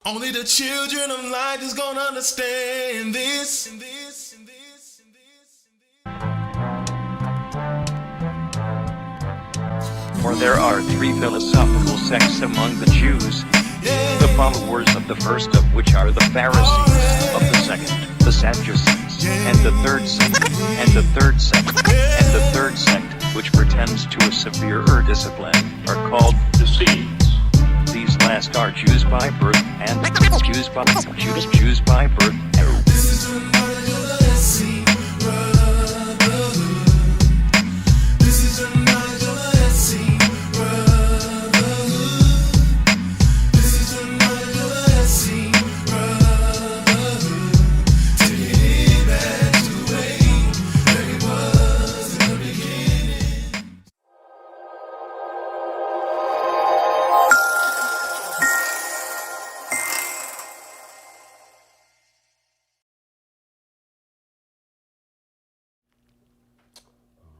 Only the children of light is gonna understand this. For there are three philosophical sects among the Jews, the followers of the first of which are the Pharisees, of the second, the Sadducees, and the third sect, which pretends to a severer discipline, are called deceits. These last are Jews by birth and Jews by birth. This is another blessing, brotherhood. This is another blessing, brotherhood. This is another blessing, brotherhood. Taking it back to the way that it was in the beginning.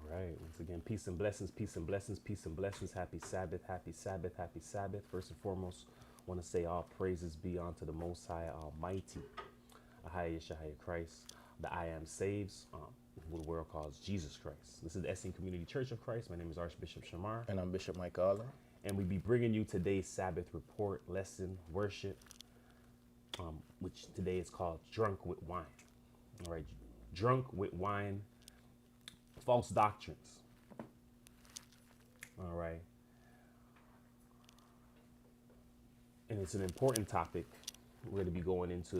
All right. Once again, peace and blessings, peace and blessings, peace and blessings. Happy Sabbath, happy Sabbath, happy Sabbath. First and foremost, I want to say all praises be unto the Most High Almighty, Ahaya Shahaya Christ, the I Am Saves, who the world calls Jesus Christ. This is the Essene Community Church of Christ. My name is Archbishop Shamar, And I'm Bishop Mike Garland. and we be bringing you today's Sabbath report, lesson, worship, which today is called Drunk with Wine. All right, drunk with wine, false doctrines. All right. And it's an important topic. We're going to be going into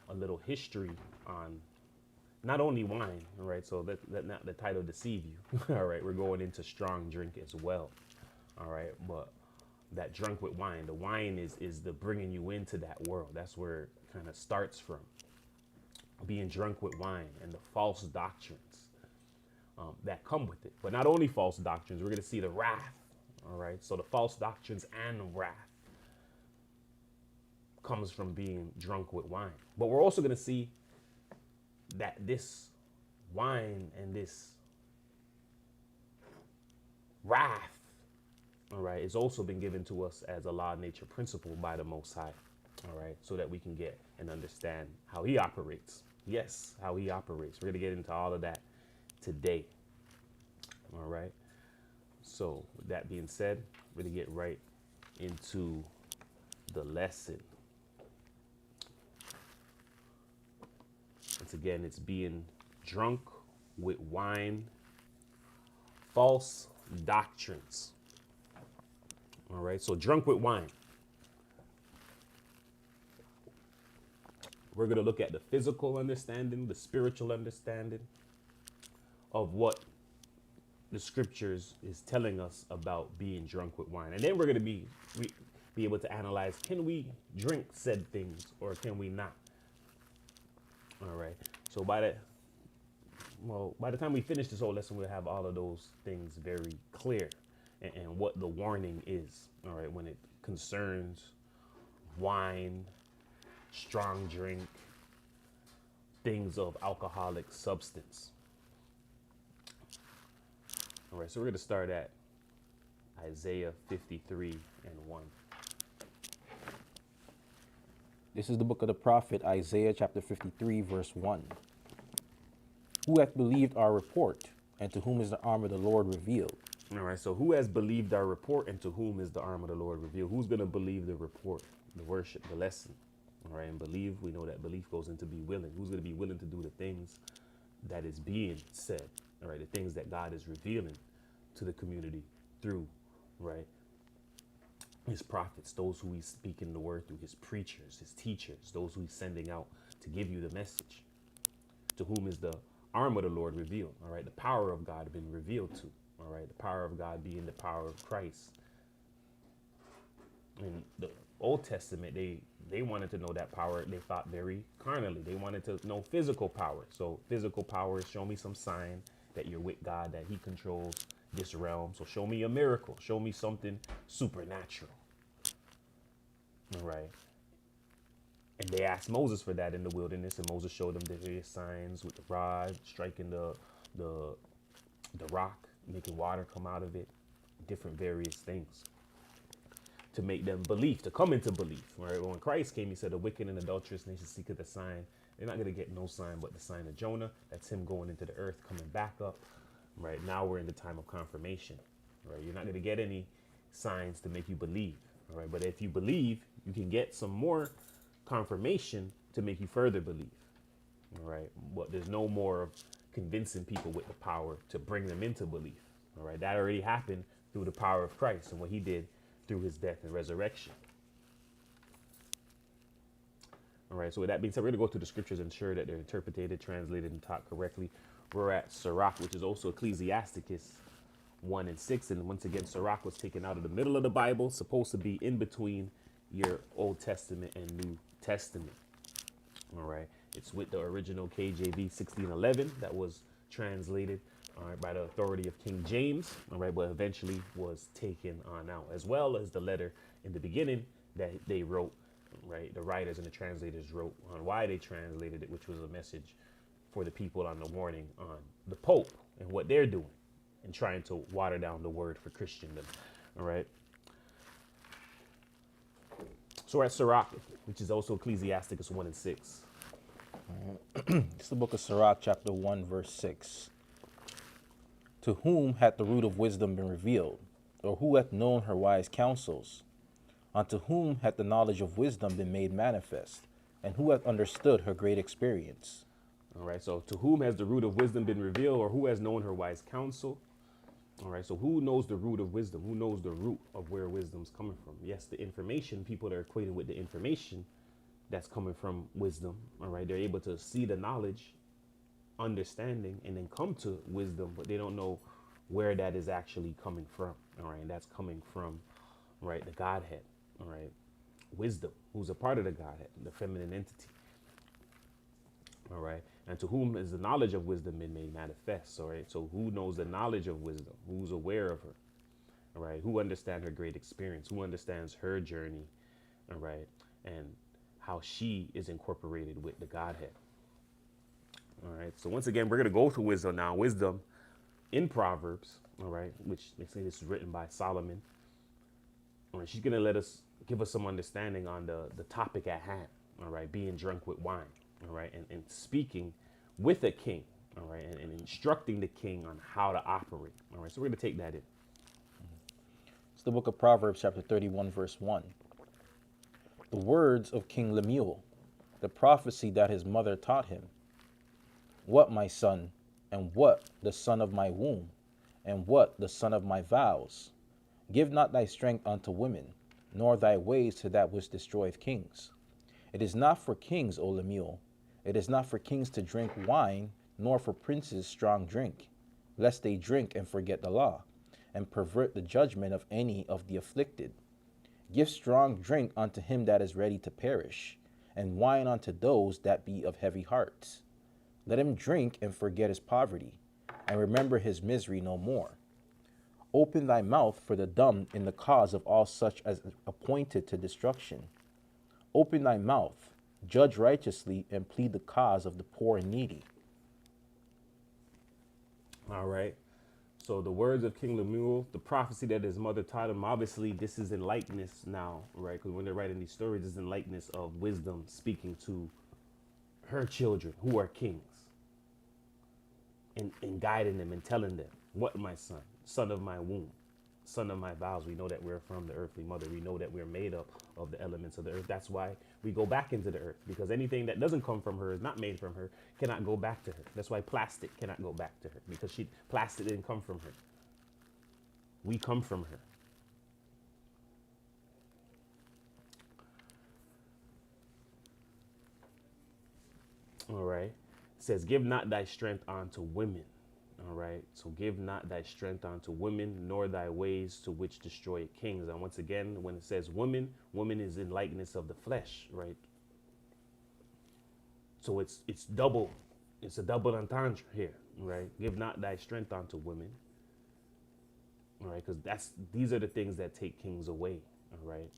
a little history on not only wine, all right? So let not the title deceive you. All right, we're going into strong drink as well. All right, but that drunk with wine, the wine is the bringing you into that world. That's where it kind of starts from. Being drunk with wine and the false doctrines that come with it. But not only false doctrines, we're going to see the wrath. All right. So the false doctrines and wrath comes from being drunk with wine. But we're also going to see that this wine and this wrath, all right, is also been given to us as a law of nature principle by the Most High. All right. So that we can get and understand how he operates. Yes, how he operates. We're going to get into all of that today. All right. So with that being said, we're going to get right into the lesson. Once again, it's being drunk with wine, false doctrines. All right. So drunk with wine. We're going to look at the physical understanding, the spiritual understanding of what the scriptures is telling us about being drunk with wine. And then we're going to be able to analyze, can we drink said things or can we not? All right. So by the time we finish this whole lesson, we'll have all of those things very clear and what the warning is. All right. When it concerns wine, strong drink, things of alcoholic substance. All right, so we're going to start at Isaiah 53 and 1. This is the book of the prophet Isaiah chapter 53 verse 1. Who hath believed our report, and to whom is the arm of the Lord revealed? All right, so who has believed our report and to whom is the arm of the Lord revealed? Who's going to believe the report, the worship, the lesson? All right, and believe, we know that belief goes into be willing. Who's going to be willing to do the things that is being said? All right, the things that God is revealing to the community through, right, his prophets, those who he's speaking the word through, his preachers, his teachers, those who he's sending out to give you the message. To whom is the arm of the Lord revealed? All right, the power of God been revealed to. All right, the power of God being the power of Christ. In the Old Testament, they wanted to know that power. They thought very carnally. They wanted to know physical power. So physical power is show me some sign that you're with God, that he controls this realm. So show me a miracle. Show me something supernatural. All right. And they asked Moses for that in the wilderness, and Moses showed them the various signs with the rod, striking the rock, making water come out of it, different various things. to make them believe, to come into belief. Right? When Christ came, he said, "The wicked and adulterous nation seeketh a sign." They're not going to get no sign but the sign of Jonah. That's him going into the earth, coming back up. Right now we're in the time of confirmation. Right? You're not going to get any signs to make you believe. All right, but if you believe, you can get some more confirmation to make you further believe. All right, but there's no more of convincing people with the power to bring them into belief. All right, that already happened through the power of Christ and what he did through his death and resurrection. All right, so with that being said, we're going to go through the scriptures and ensure that they're interpreted, translated, and taught correctly. We're at Sirach, which is also Ecclesiasticus 1 and 6. And once again, Sirach was taken out of the middle of the Bible, supposed to be in between your Old Testament and New Testament. All right, it's with the original KJV 1611 that was translated, all right, by the authority of King James, all right, but eventually was taken on out, as well as the letter in the beginning that they wrote, right, the writers and the translators wrote on why they translated it, which was a message for the people on the warning on the Pope and what they're doing and trying to water down the word for Christendom. All right. So we're at Sirach, which is also Ecclesiasticus 1 and 6. It's the book of Sirach, chapter 1, verse 6. To whom hath the root of wisdom been revealed? Or who hath known her wise counsels? Unto whom hath the knowledge of wisdom been made manifest? And who hath understood her great experience? All right. So to whom has the root of wisdom been revealed, or who has known her wise counsel? All right. So who knows the root of wisdom? Who knows the root of where wisdom's coming from? Yes, the information, people that are equated with the information that's coming from wisdom. All right. They're able to see the knowledge, understanding, and then come to wisdom, but they don't know where that is actually coming from. All right. And that's coming from, right, the Godhead. All right. Wisdom, who's a part of the Godhead, the feminine entity. All right. And to whom is the knowledge of wisdom been made manifest? All right. So who knows the knowledge of wisdom? Who's aware of her? All right. Who understands her great experience? Who understands her journey? All right. And how she is incorporated with the Godhead. All right. So once again, we're going to go through wisdom now. Wisdom in Proverbs. All right. Which they say this is written by Solomon. All right. She's going to give us some understanding on the topic at hand. All right. Being drunk with wine. All right, and speaking with a king, all right, and instructing the king on how to operate. All right, so we're going to take that in. It's the book of Proverbs, chapter 31, verse 1. The words of King Lemuel, the prophecy that his mother taught him. What, my son, and what the son of my womb, and what the son of my vows? Give not thy strength unto women, nor thy ways to that which destroyeth kings. It is not for kings, O Lemuel. It is not for kings to drink wine, nor for princes strong drink, lest they drink and forget the law, and pervert the judgment of any of the afflicted. Give strong drink unto him that is ready to perish, and wine unto those that be of heavy hearts. Let him drink and forget his poverty, and remember his misery no more. Open thy mouth for the dumb in the cause of all such as appointed to destruction. Open thy mouth, judge righteously, and plead the cause of the poor and needy. All right. So the words of King Lemuel, the prophecy that his mother taught him, obviously this is in likeness now, right? Because when they're writing these stories, it's in likeness of wisdom speaking to her children who are kings and guiding them and telling them, what, my son, son of my womb, son of my vows. We know that we're from the earthly mother. We know that we're made up of the elements of the earth. That's why we go back into the earth, because anything that doesn't come from her, is not made from her, cannot go back to her. That's why plastic cannot go back to her, because plastic didn't come from her. We come from her. All right. It says, give not thy strength unto women. All right. So give not thy strength unto women, nor thy ways to which destroy kings. And once again, when it says woman, woman is in likeness of the flesh, right? So it's double. It's a double entendre here, right? Give not thy strength unto women. All right, because these are the things that take kings away. All right.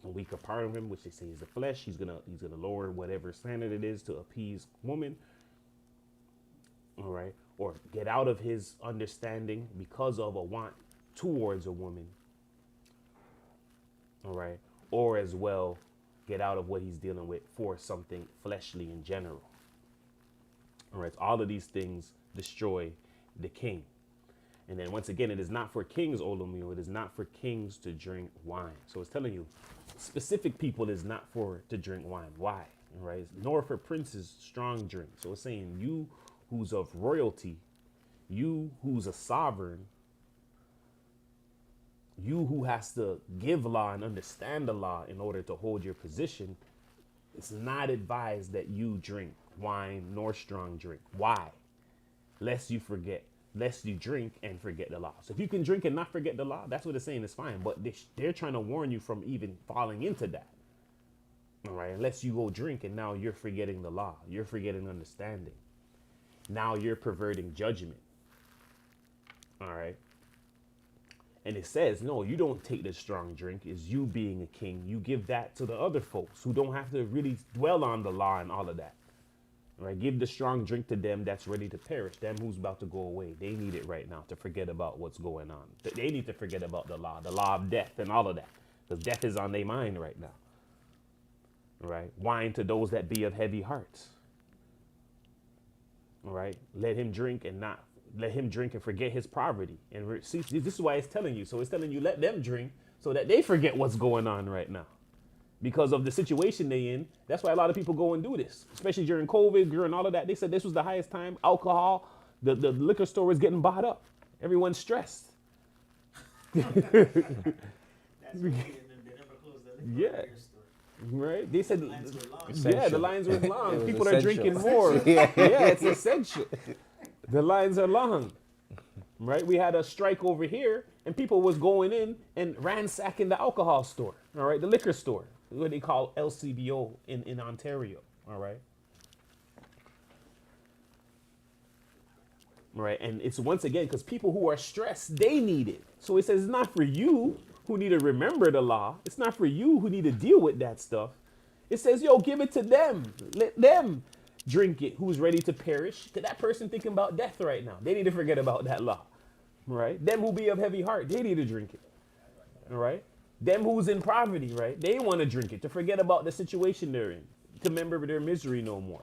A weaker part of him, which they say is the flesh, he's gonna lower whatever standard it is to appease woman. All right, or get out of his understanding because of a want towards a woman. all right, or as well get out of what he's dealing with for something fleshly in general. All right, so all of these things destroy the king. And then once again, it is not for kings, Olomio. It is not for kings to drink wine. So it's telling you, specific people is not for to drink wine. Why? All right, nor for princes strong drink. So it's saying you who's of royalty, you who's a sovereign, you who has to give law and understand the law in order to hold your position, it's not advised that you drink wine nor strong drink. Why? Lest you forget, lest you drink and forget the law. So if you can drink and not forget the law, that's what it's saying is fine. But they're trying to warn you from even falling into that. All right, unless you go drink and now you're forgetting the law, you're forgetting understanding. Now you're perverting judgment. All right. And it says, no, you don't take the strong drink. Is you being a king. You give that to the other folks who don't have to really dwell on the law and all of that. All right. Give the strong drink to them that's ready to perish. Them who's about to go away. They need it right now to forget about what's going on. They need to forget about the law of death and all of that. Because death is on their mind right now. All right. Wine to those that be of heavy hearts. All right. Let him drink and forget his poverty. And see, this is why it's telling you. So it's telling you, let them drink so that they forget what's going on right now. Because of the situation they in. That's why a lot of people go and do this, especially during COVID, during all of that. They said this was the highest time. Alcohol, the liquor store was getting bought up. Everyone's stressed. That's why they never closed the Yeah. liquor store. Right? They said, The lines were long. yeah, the lines were It long. was People are essential. drinking more. Yeah, it's essential. The lines are long. Right? We had a strike over here and people was going in and ransacking the alcohol store. All right? The liquor store, what they call LCBO in Ontario. All right? Right? And it's once again because people who are stressed, they need it. So it says it's not for you who need to remember the law. It's not for you who need to deal with that stuff. It says, yo, give it to them. Let them drink it who's ready to perish. Because that person thinking about death right now. They need to forget about that law. Right? Them who be of heavy heart, they need to drink it. All right? Them who's in poverty, right? They want to drink it to forget about the situation they're in. To remember their misery no more.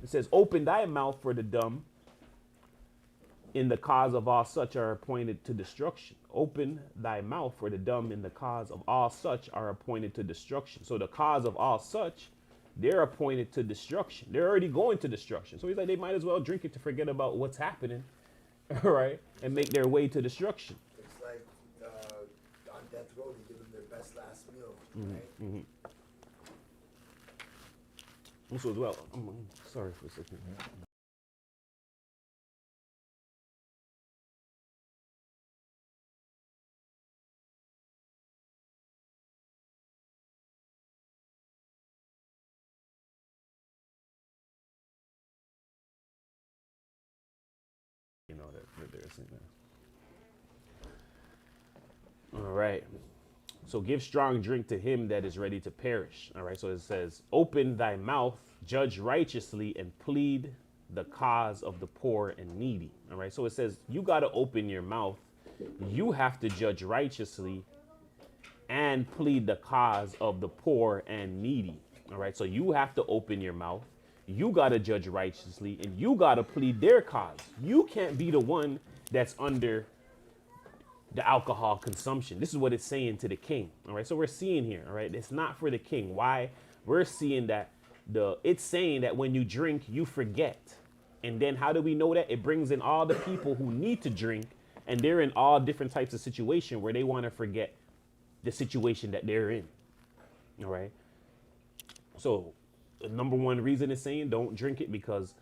It says, open thy mouth for the dumb. In the cause of all such are appointed to destruction. Open thy mouth for the dumb, in the cause of all such are appointed to destruction. So the cause of all such, they're appointed to destruction. They're already going to destruction. So he's like, they might as well drink it to forget about what's happening, all right, and make their way to destruction. It's like on death row, they give them their best last meal, right? Also as well, I'm sorry for a second. You know that they're saying that. All right. So give strong drink to him that is ready to perish. All right. So it says, open thy mouth, judge righteously, and plead the cause of the poor and needy. All right. So it says, you got to open your mouth. You have to judge righteously and plead the cause of the poor and needy. All right. So you have to open your mouth. You got to judge righteously and you got to plead their cause. You can't be the one that's under the alcohol consumption. This is what it's saying to the king. All right. So we're seeing here. All right. It's not for the king. Why? We're seeing that it's saying that when you drink, you forget. And then how do we know that? It brings in all the people who need to drink and they're in all different types of situation where they want to forget the situation that they're in. All right. So the number one reason it's saying don't drink it because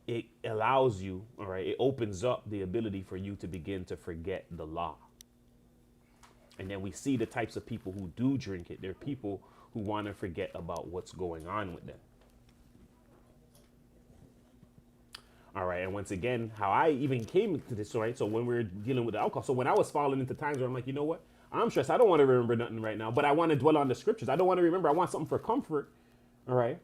it allows you, all right, it opens up the ability for you to begin to forget the law. And then we see the types of people who do drink it. They're people who want to forget about what's going on with them. All right. And once again, how I even came to this, right? So when we were dealing with the alcohol, so when I was falling into times where I'm like, you know what? I'm stressed. I don't want to remember nothing right now, but I want to dwell on the scriptures. I don't want to remember. I want something for comfort. All right.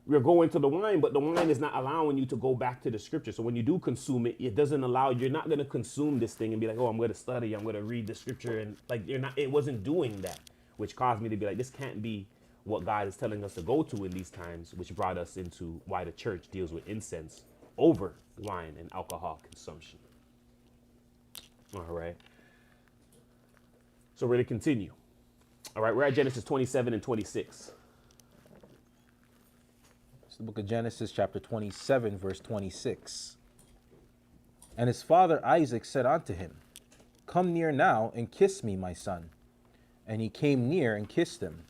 we're going to the wine, but the wine is not allowing you to go back to the scripture. So when you do consume it, it doesn't allow, you're not going to consume this thing and be like, oh, I'm going to study, I'm going to read the scripture. And like, you're not, it wasn't doing that, which caused me to be like, this can't be what God is telling us to go to in these times, which brought us into why the church deals with incense over wine and alcohol consumption. All right. So we're going to continue. All right. We're at Genesis 27 and 26. It's the book of Genesis, chapter 27, verse 26. And his father Isaac said unto him, Come near now and kiss me, my son. And he came near and kissed him.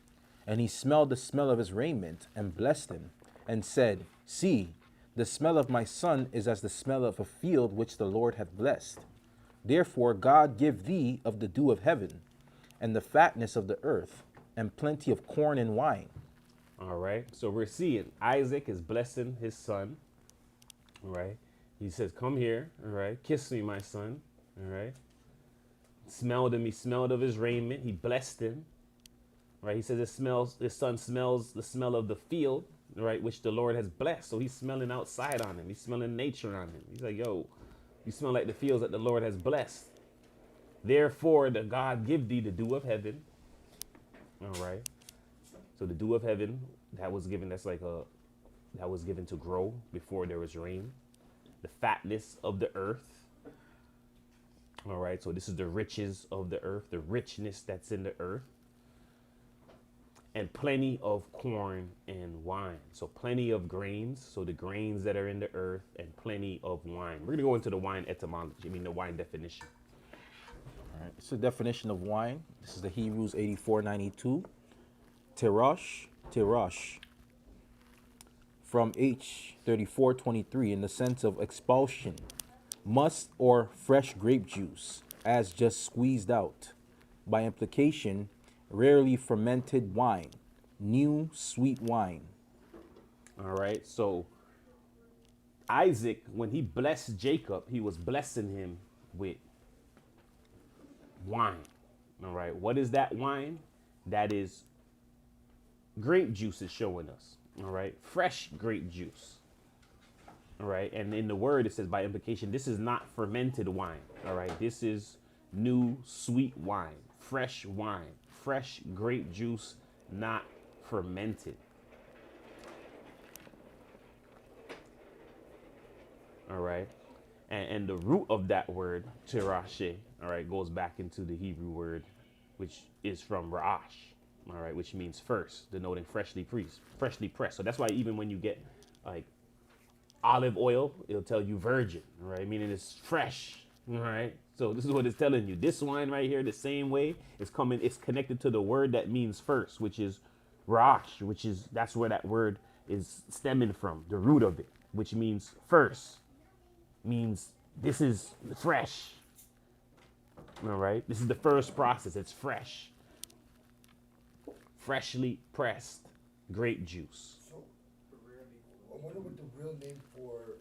And he smelled the smell of his raiment and blessed him, and said, See, the smell of my son is as the smell of a field which the Lord hath blessed. Therefore God give thee of the dew of heaven, and the fatness of the earth, and plenty of corn and wine. All right. So we're seeing Isaac is blessing his son. All right. He says, come here. All right. Kiss me, my son. All right. Smelled him. He smelled of his raiment. He blessed him. Right. He says his son smells the smell of the field, right, which the Lord has blessed. So he's smelling outside on him. He's smelling nature on him. He's like, yo, you smell like the fields that the Lord has blessed. Therefore, the God give thee the dew of heaven. All right. So the dew of heaven that was given, that was given to grow before there was rain. The fatness of the earth. All right. So this is the riches of the earth, the richness that's in the earth. And plenty of corn and wine. So plenty of grains. So the grains that are in the earth, and plenty of wine. We're going to go into the wine etymology, the wine definition. All right. It's the definition of wine. This is the Hebrews 84:92. Tirosh, from H34:23, in the sense of expulsion, must or fresh grape juice, as just squeezed out. By implication, rarely fermented wine, new sweet wine. All right. So Isaac, when he blessed Jacob, he was blessing him with wine. All right. What is that wine? That is grape juice is showing us. All right. Fresh grape juice. All right. And in the word, it says by implication, this is not fermented wine. All right. This is new sweet wine, fresh wine, fresh grape juice, not fermented. All right. And the root of that word, tirashe, all right, goes back into the Hebrew word, which is from ra'ash, all right, which means first, denoting freshly pressed. So that's why even when you get like olive oil, it'll tell you virgin, all right, meaning it's fresh, all right. So this is what it's telling you. This wine right here, the same way, it's connected to the word that means first, which is ra'ash, that's where that word is stemming from, the root of it, which means first, means this is fresh. All right, this is the first process. It's fresh, freshly pressed grape juice. So, I wonder what the real name for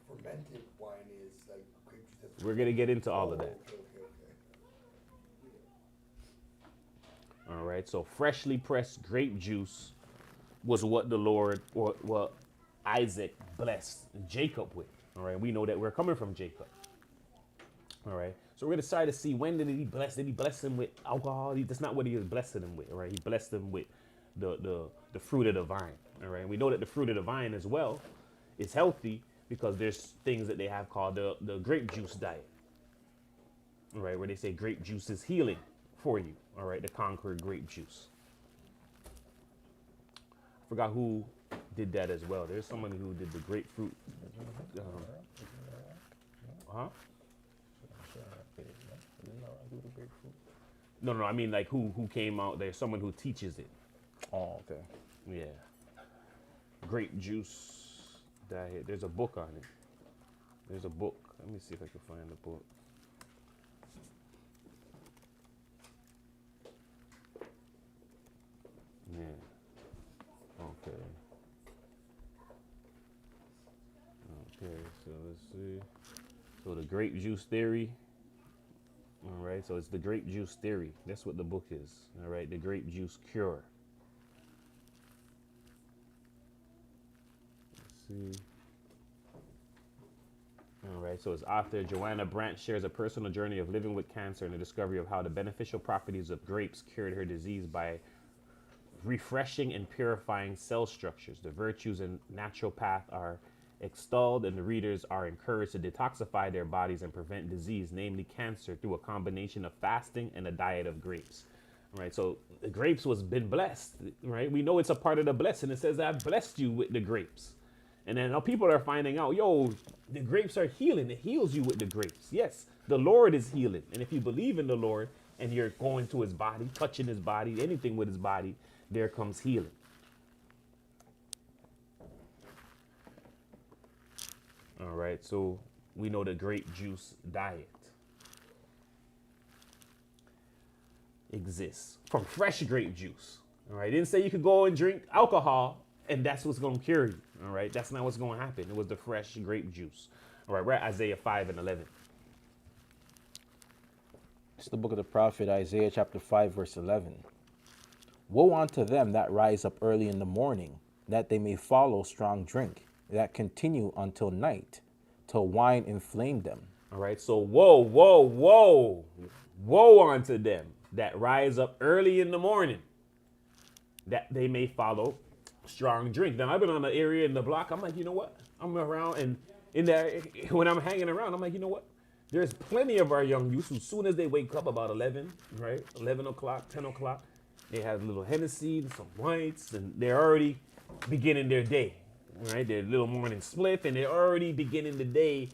fermented wine is, like grape juice. That's We're gonna get into all of that. Okay. All right, so freshly pressed grape juice was what the Lord, or what Isaac blessed Jacob with. All right, we know that we're coming from Jacob. All right, so we're gonna try to see, when did he bless? Did he bless him with alcohol? That's not what he was blessing him with. All right, he blessed him with the fruit of the vine. All right, we know that the fruit of the vine as well is healthy, because there's things that they have called the grape juice diet. All right, where they say grape juice is healing for you. All right, the Concord grape juice. I forgot who did that as well. There's somebody who did the grapefruit. Huh? No, I mean like who came out. There's someone who teaches it. Oh, okay. Yeah. Grape juice diet. There's a book on it. There's a book. Let me see if I can find the book. Yeah. Okay. Okay, so let's see. So the grape juice theory. All right, so it's the grape juice theory. That's what the book is. All right, the grape juice cure. see. All right, so its author, Joanna Brandt, shares a personal journey of living with cancer and the discovery of how the beneficial properties of grapes cured her disease by refreshing and purifying cell structures. The virtues and naturopath are extolled, and the readers are encouraged to detoxify their bodies and prevent disease, namely cancer, through a combination of fasting and a diet of grapes. All right, so the grapes was been blessed, right? We know it's a part of the blessing. It says, I've blessed you with the grapes. And then now people are finding out, yo, the grapes are healing. It heals you with the grapes. Yes, the Lord is healing. And if you believe in the Lord and you're going to his body, touching his body, anything with his body, there comes healing. All right, so we know the grape juice diet exists from fresh grape juice. All right, it didn't say you could go and drink alcohol and that's what's going to cure you. All right, that's not what's going to happen. It was the fresh grape juice. All right, we're at Isaiah 5 and 11. It's the book of the prophet Isaiah chapter 5 verse 11. Woe unto them that rise up early in the morning, that they may follow strong drink, that continue until night, till wine inflame them. All right, so woe unto them that rise up early in the morning, that they may follow strong drink. Now, I've been on an area in the block. I'm like, you know what? I'm around, and in there, when I'm hanging around, I'm like, you know what? There's plenty of our young youths who, as soon as they wake up about 11, right? 11 o'clock, 10 o'clock, they have a little Hennessy and some whites, and they're already beginning their day, right? Their little morning spliff, and they're already beginning the day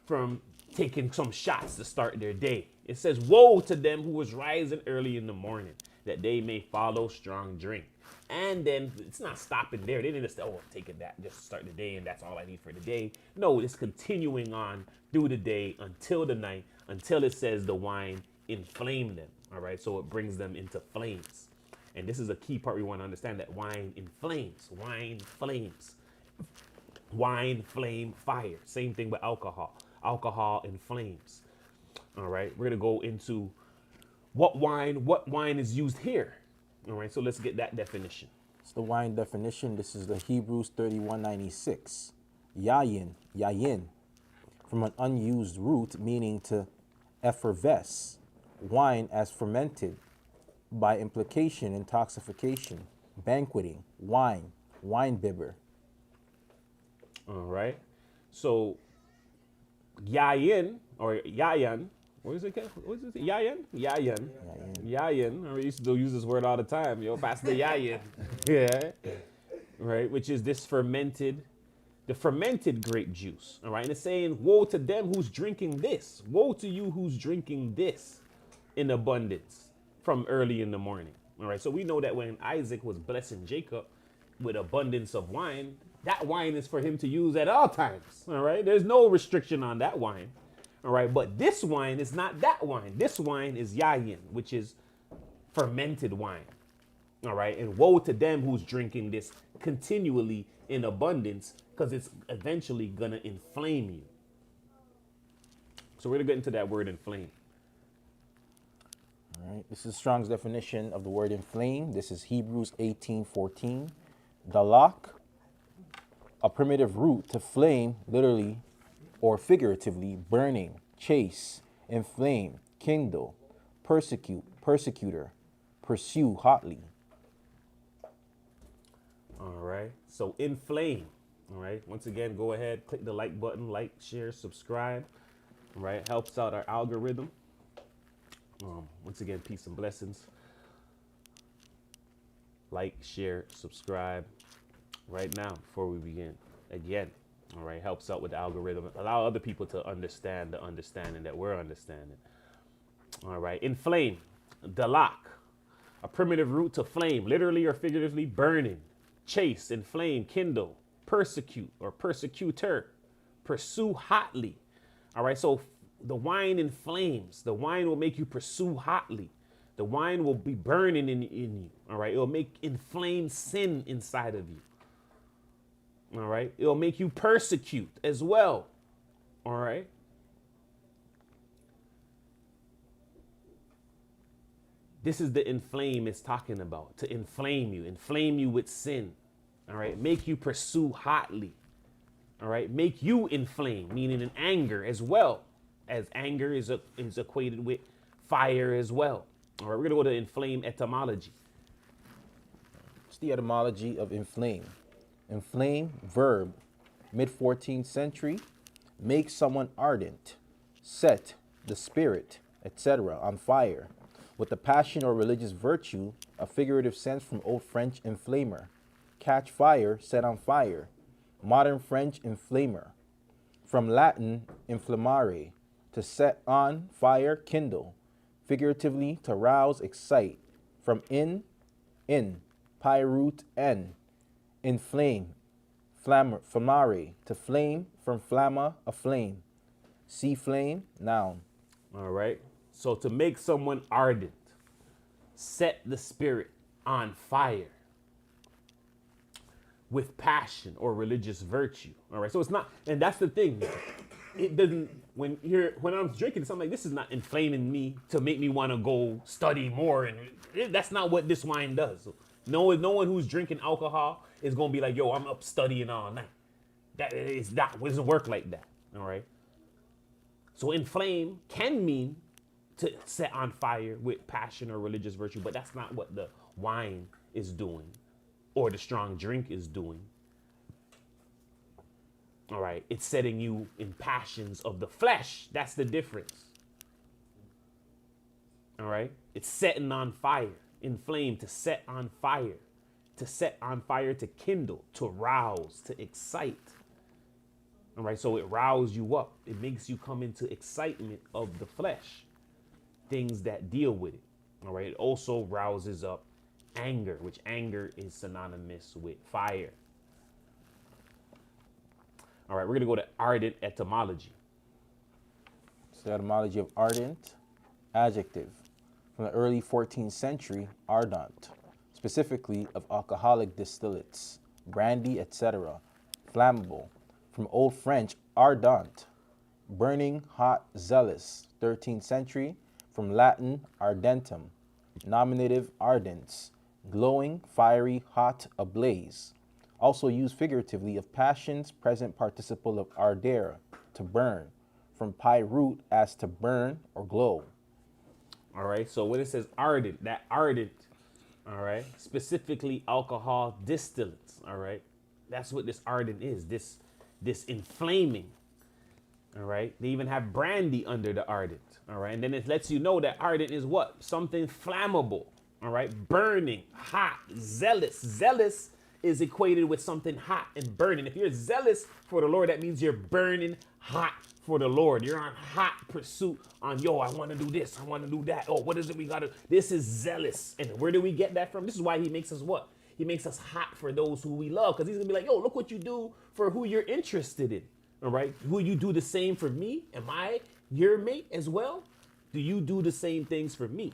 from taking some shots to start their day. It says, woe to them who was rising early in the morning, that they may follow strong drink. And then it's not stopping there. They didn't just say, oh, I'm taking that just to start the day and that's all I need for the day. No, it's continuing on through the day until the night, until it says the wine inflamed them. All right, so it brings them into flames. And this is a key part we want to understand, that wine inflames. Wine flames. Wine, flame, fire. Same thing with alcohol. Alcohol inflames. All right, we're going to go into what wine is used here. All right, so let's get that definition. It's the wine definition. This is the Hebrews 31:96. Yayin, from an unused root meaning to effervesce. Wine as fermented, by implication, intoxication, banqueting, wine bibber. All right, so yayin or yayan. What is it? What is it? Yayin? Yayin. I used to use this word all the time. Yo, pass the yayin. Yeah. Right, which is this fermented grape juice. All right, and it's saying, woe to them who's drinking this. Woe to you who's drinking this in abundance from early in the morning. All right, so we know that when Isaac was blessing Jacob with abundance of wine, that wine is for him to use at all times. All right, there's no restriction on that wine. All right, but this wine is not that wine. This wine is yayin, which is fermented wine. All right, and woe to them who's drinking this continually in abundance, because it's eventually going to inflame you. So we're going to get into that word inflame. All right, this is Strong's definition of the word inflame. This is Hebrews 18:14. Dalak, a primitive root to flame, literally or figuratively, burning, chase, inflame, kindle, persecute, persecutor, pursue hotly. All right, so inflame. All right, once again, go ahead, click the like button, like, share, subscribe. All right, helps out our algorithm. Once again, peace and blessings. Like, share, subscribe right now before we begin. Again, all right, helps out with the algorithm. Allow other people to understand the understanding that we're understanding. All right, inflame, dalak, a primitive root to flame, literally or figuratively burning, chase, inflame, kindle, persecute or persecutor, pursue hotly. All right, so the wine inflames. The wine will make you pursue hotly. The wine will be burning in you. All right, it'll make inflame sin inside of you. All right, it'll make you persecute as well. All right. This is the inflame it's talking about, to inflame you with sin. All right, make you pursue hotly. All right, make you inflame, meaning in anger as well, as anger is equated with fire as well. All right, we're gonna go to inflame etymology. It's the etymology of inflame. Inflame, verb, mid 14th century, make someone ardent, set the spirit, etc., on fire, with the passion or religious virtue, a figurative sense from Old French inflamer, catch fire, set on fire, modern French inflamer, from Latin inflammare, to set on fire, kindle, figuratively to rouse, excite, from in, pi root n, inflame, flammare, to flame, from flamma, a flame, see flame, noun. All right, so to make someone ardent, set the spirit on fire with passion or religious virtue. All right, so it's not, and that's the thing. It doesn't, when I'm drinking something like this, is not inflaming me to make me want to go study more, and that's not what this wine does. No one who's drinking alcohol is gonna be like, yo, I'm up studying all night. That is not, it doesn't work like that. All right. So inflame can mean to set on fire with passion or religious virtue, but that's not what the wine is doing or the strong drink is doing. All right, it's setting you in passions of the flesh. That's the difference. All right, it's setting on fire, inflame, to set on fire, to kindle, to rouse, to excite. All right, so it rouses you up. It makes you come into excitement of the flesh, things that deal with it. All right, it also rouses up anger, which anger is synonymous with fire. All right, we're gonna go to ardent etymology. It's the etymology of ardent, adjective, from the early 14th century, ardent, specifically of alcoholic distillates, brandy, etc., flammable, from Old French ardent, burning, hot, zealous, 13th century, from Latin ardentum, nominative ardens, glowing, fiery, hot, ablaze. Also used figuratively of passions, present participle of ardere, to burn, from pi root as to burn or glow. All right, so when it says ardent, that ardent, all right, specifically alcohol distillates, all right, that's what this ardent is, this inflaming, all right. They even have brandy under the ardent, all right, and then it lets you know that ardent is what? Something flammable, all right, burning, hot, zealous. Zealous is equated with something hot and burning. If you're zealous for the Lord, that means you're burning hot for the Lord. You're on hot pursuit on, yo, I want to do this, I want to do that. Oh, what is it we got to, this is zealous. And where do we get that from? This is why he makes us what? He makes us hot for those who we love, because he's going to be like, yo, look what you do for who you're interested in, all right? Will you do the same for me? Am I your mate as well? Do you do the same things for me?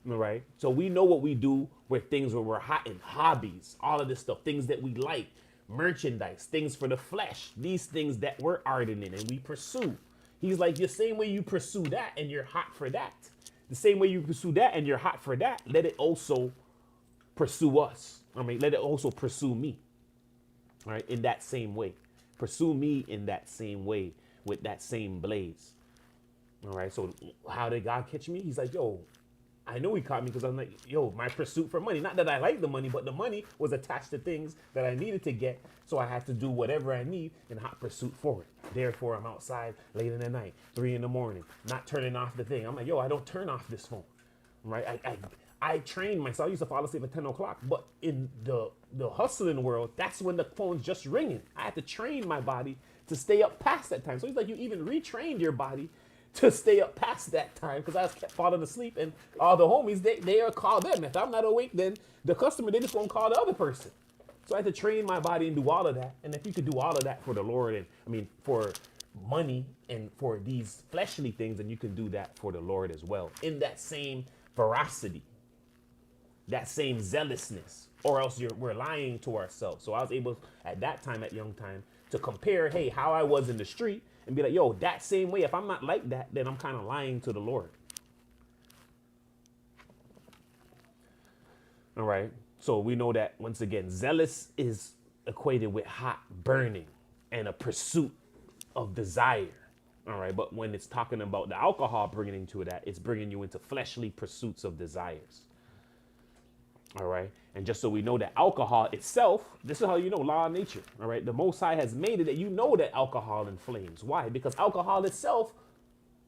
All right. So we know what we do with things where we're hot in, hobbies, all of this stuff, things that we like, merchandise, things for the flesh, these things that we're ardent in and we pursue. He's like, the same way you pursue that and you're hot for that, the same way you pursue that and you're hot for that, let it also pursue us. I mean, let it also pursue me. All right. In that same way. Pursue me in that same way with that same blaze. All right. So how did God catch me? He's like, yo, I know he caught me because I'm like, yo, my pursuit for money. Not that I like the money, but the money was attached to things that I needed to get. So I had to do whatever I need in hot pursuit for it. Therefore, I'm outside late in the night, 3 a.m, not turning off the thing. I'm like, yo, I don't turn off this phone, right? I trained myself. I used to fall asleep at 10 o'clock, but in the hustling world, that's when the phone's just ringing. I had to train my body to stay up past that time. So he's like, you even retrained your body to stay up past that time, because I was kept falling asleep, and all the homies, they'll call them. If I'm not awake, then the customer, they just won't call the other person. So I had to train my body and do all of that. And if you could do all of that for the Lord, and I mean, for money and for these fleshly things, then you can do that for the Lord as well, in that same veracity, that same zealousness, or else we're lying to ourselves. So I was able at that time, at young time, to compare, hey, how I was in the street, and be like, yo, that same way, if I'm not like that, then I'm kind of lying to the Lord. All right. So we know that, once again, zealous is equated with hot, burning, and a pursuit of desire. All right. But when it's talking about the alcohol bringing into that, it's bringing you into fleshly pursuits of desires. All right. And just so we know that alcohol itself, this is how you know law of nature. All right. The Most High has made it that you know that alcohol inflames. Why? Because alcohol itself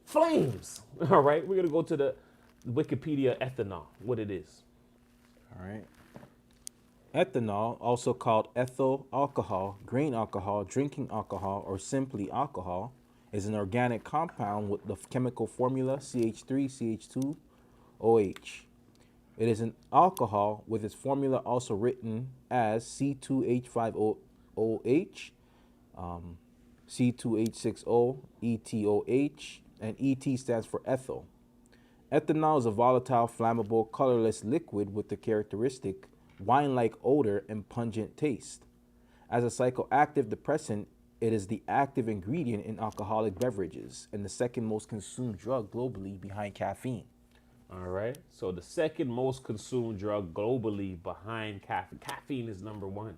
flames. All right. We're going to go to the Wikipedia ethanol, what it is. All right. Ethanol, also called ethyl alcohol, grain alcohol, drinking alcohol, or simply alcohol, is an organic compound with the chemical formula CH3CH2OH. It is an alcohol with its formula also written as C2H5OH, C2H6O, ETOH, and ET stands for ethyl. Ethanol is a volatile, flammable, colorless liquid with the characteristic wine-like odor and pungent taste. As a psychoactive depressant, it is the active ingredient in alcoholic beverages and the second most consumed drug globally behind caffeine. All right. So the second most consumed drug globally behind caffeine. Caffeine is number one.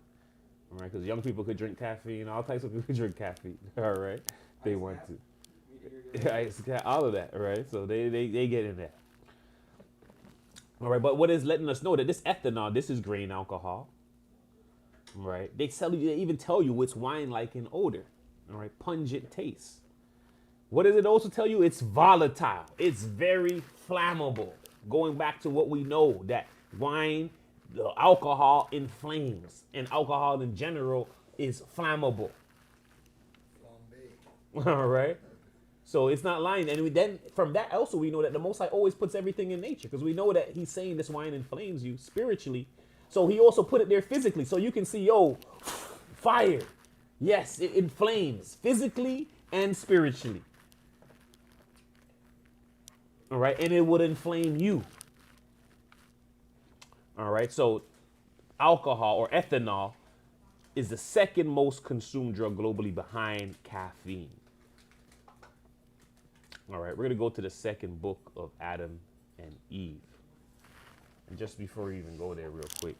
All right. Because young people could drink caffeine. All types of people could drink caffeine. All right. They want to. Yeah, all of that. All right. So they get in that. All right. But what is letting us know that this ethanol, this is grain alcohol. Right. They even tell you it's wine-like in odor. All right. Pungent taste. What does it also tell you? It's volatile. It's very flammable. Going back to what we know, that wine, the alcohol inflames, and alcohol in general is flammable. All right. So it's not lying. And then from that also we know that the Most High always puts everything in nature, because we know that he's saying this wine inflames you spiritually. So he also put it there physically. So you can see, yo, fire. Yes, it inflames physically and spiritually. All right. And it would inflame you. All right. So alcohol or ethanol is the second most consumed drug globally behind caffeine. All right. We're going to go to the second book of Adam and Eve. And just before we even go there real quick.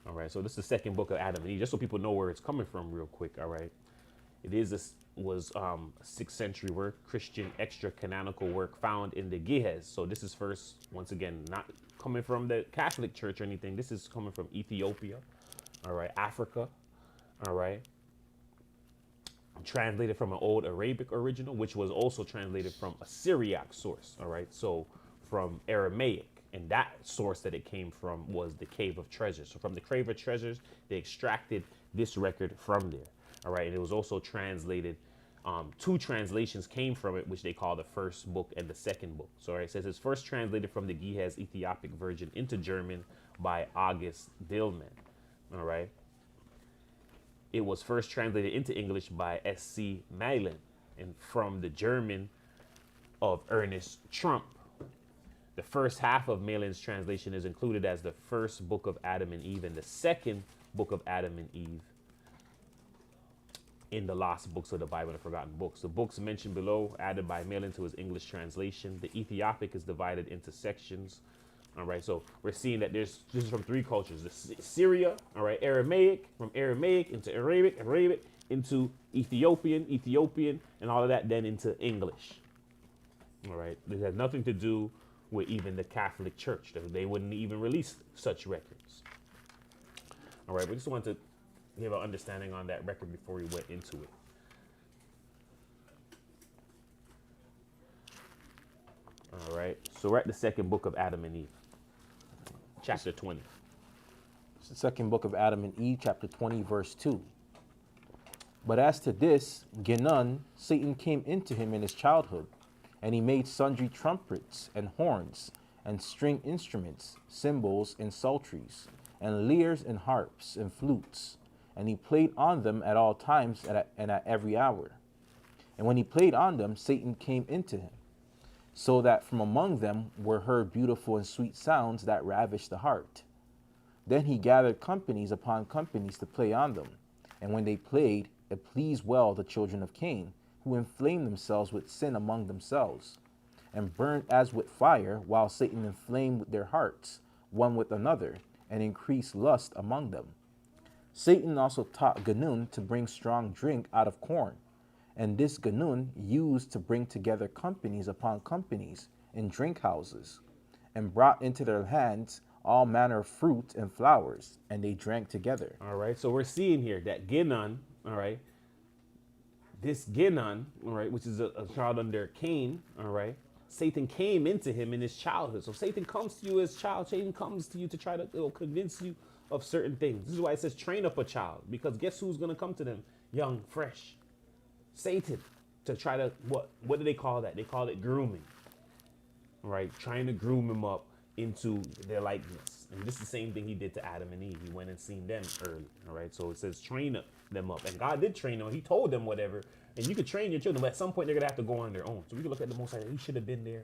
All right, so this is the second book of Adam and Eve, just so people know where it's coming from real quick, all right? It is was 6th century work, Christian extra-canonical work found in the Ge'ez. So this is first, once again, not coming from the Catholic Church or anything. This is coming from Ethiopia, all right, Africa, all right? Translated from an old Arabic original, which was also translated from a Syriac source, all right? So from Aramaic. And that source that it came from was the Cave of Treasures. So from the Cave of Treasures, they extracted this record from there. All right. And it was also translated. Two translations came from it, which they call the first book and the second book. So it says it's first translated from the Ge'ez Ethiopic version into German by August Billman. All right. It was first translated into English by S.C. Malin, and from the German of Ernest Trump. The first half of Malin's translation is included as the first book of Adam and Eve and the second book of Adam and Eve in the lost books of the Bible and the forgotten books. The books mentioned below added by Malin to his English translation. The Ethiopic is divided into sections. All right, so we're seeing that this is from three cultures. The Syria, all right, Aramaic, from Aramaic into Arabic, Arabic into Ethiopian, and all of that then into English. All right, this has nothing to do with even the Catholic Church. They wouldn't even release such records. All right, we just wanted to give an understanding on that record before we went into it. All right, so we're at the second book of Adam and Eve, chapter 20. It's the second book of Adam and Eve, chapter 20, verse 2. But as to this, Genon, Satan came into him in his childhood, and he made sundry trumpets and horns and string instruments, cymbals and psalteries, and lyres and harps and flutes. And he played on them at all times and at every hour. And when he played on them, Satan came into him, so that from among them were heard beautiful and sweet sounds that ravished the heart. Then he gathered companies upon companies to play on them, And when they played, it pleased well the children of Cain, who inflamed themselves with sin among themselves, and burned as with fire, while Satan inflamed their hearts one with another, and increased lust among them. Satan also taught Ganun to bring strong drink out of corn, and this Ganun used to bring together companies upon companies in drink houses, and brought into their hands all manner of fruit and flowers, and they drank together. All right, so we're seeing here that Ginon, all right, this Ginon, all right, which is a child under Cain, all right, Satan came into him in his childhood. So Satan comes to you as a child. Satan comes to you to try to convince you of certain things. This is why it says train up a child, because guess who's going to come to them? Young, fresh. Satan, to try to, what do they call that? They call it grooming, right? Trying to groom him up into their likeness. And this is the same thing he did to Adam and Eve. He went and seen them early, all right? So it says train them up. And God did train them. He told them whatever. And you could train your children, but at some point they're going to have to go on their own. So we can look at the Most High. He should have been there.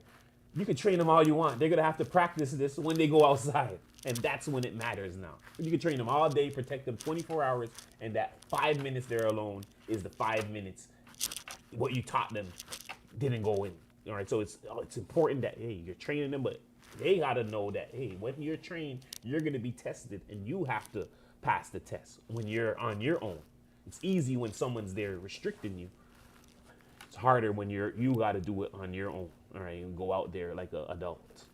You can train them all you want. They're going to have to practice this when they go outside. And that's when it matters now. You can train them all day, protect them 24 hours, and that 5 minutes they're alone is the 5 minutes what you taught them didn't go in. All right, so it's important that, hey, you're training them, but they got to know that, hey, when you're trained, you're going to be tested, and you have to pass the test when you're on your own. It's easy when someone's there restricting you. It's harder when you got to do it on your own, all right, and go out there like an adult.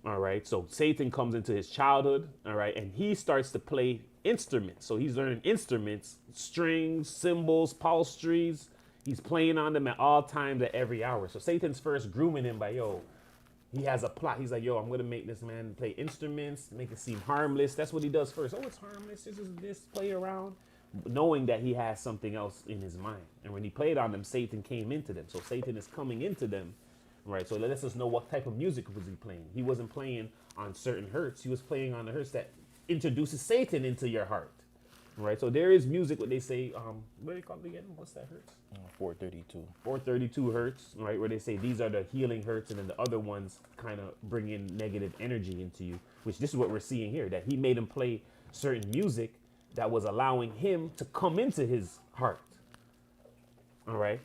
All right, so Satan comes into his childhood, all right, and he starts to play instruments. So he's learning instruments, strings, cymbals, psalteries. He's playing on them at all times, at every hour. So Satan's first grooming him by, he has a plot. He's like, I'm going to make this man play instruments, make it seem harmless. That's what he does first. Oh, it's harmless. This play around. Knowing that he has something else in his mind. And when he played on them, Satan came into them. So Satan is coming into them, right? So it lets us know what type of music was he playing. He wasn't playing on certain hertz. He was playing on the hertz that introduces Satan into your heart, right? So there is music, what they say, what do they call it again? What's that hertz? 432. 432 hertz, right? Where they say these are the healing hertz, and then the other ones kind of bring in negative energy into you, which this is what we're seeing here, that he made him play certain music that was allowing him to come into his heart, all right?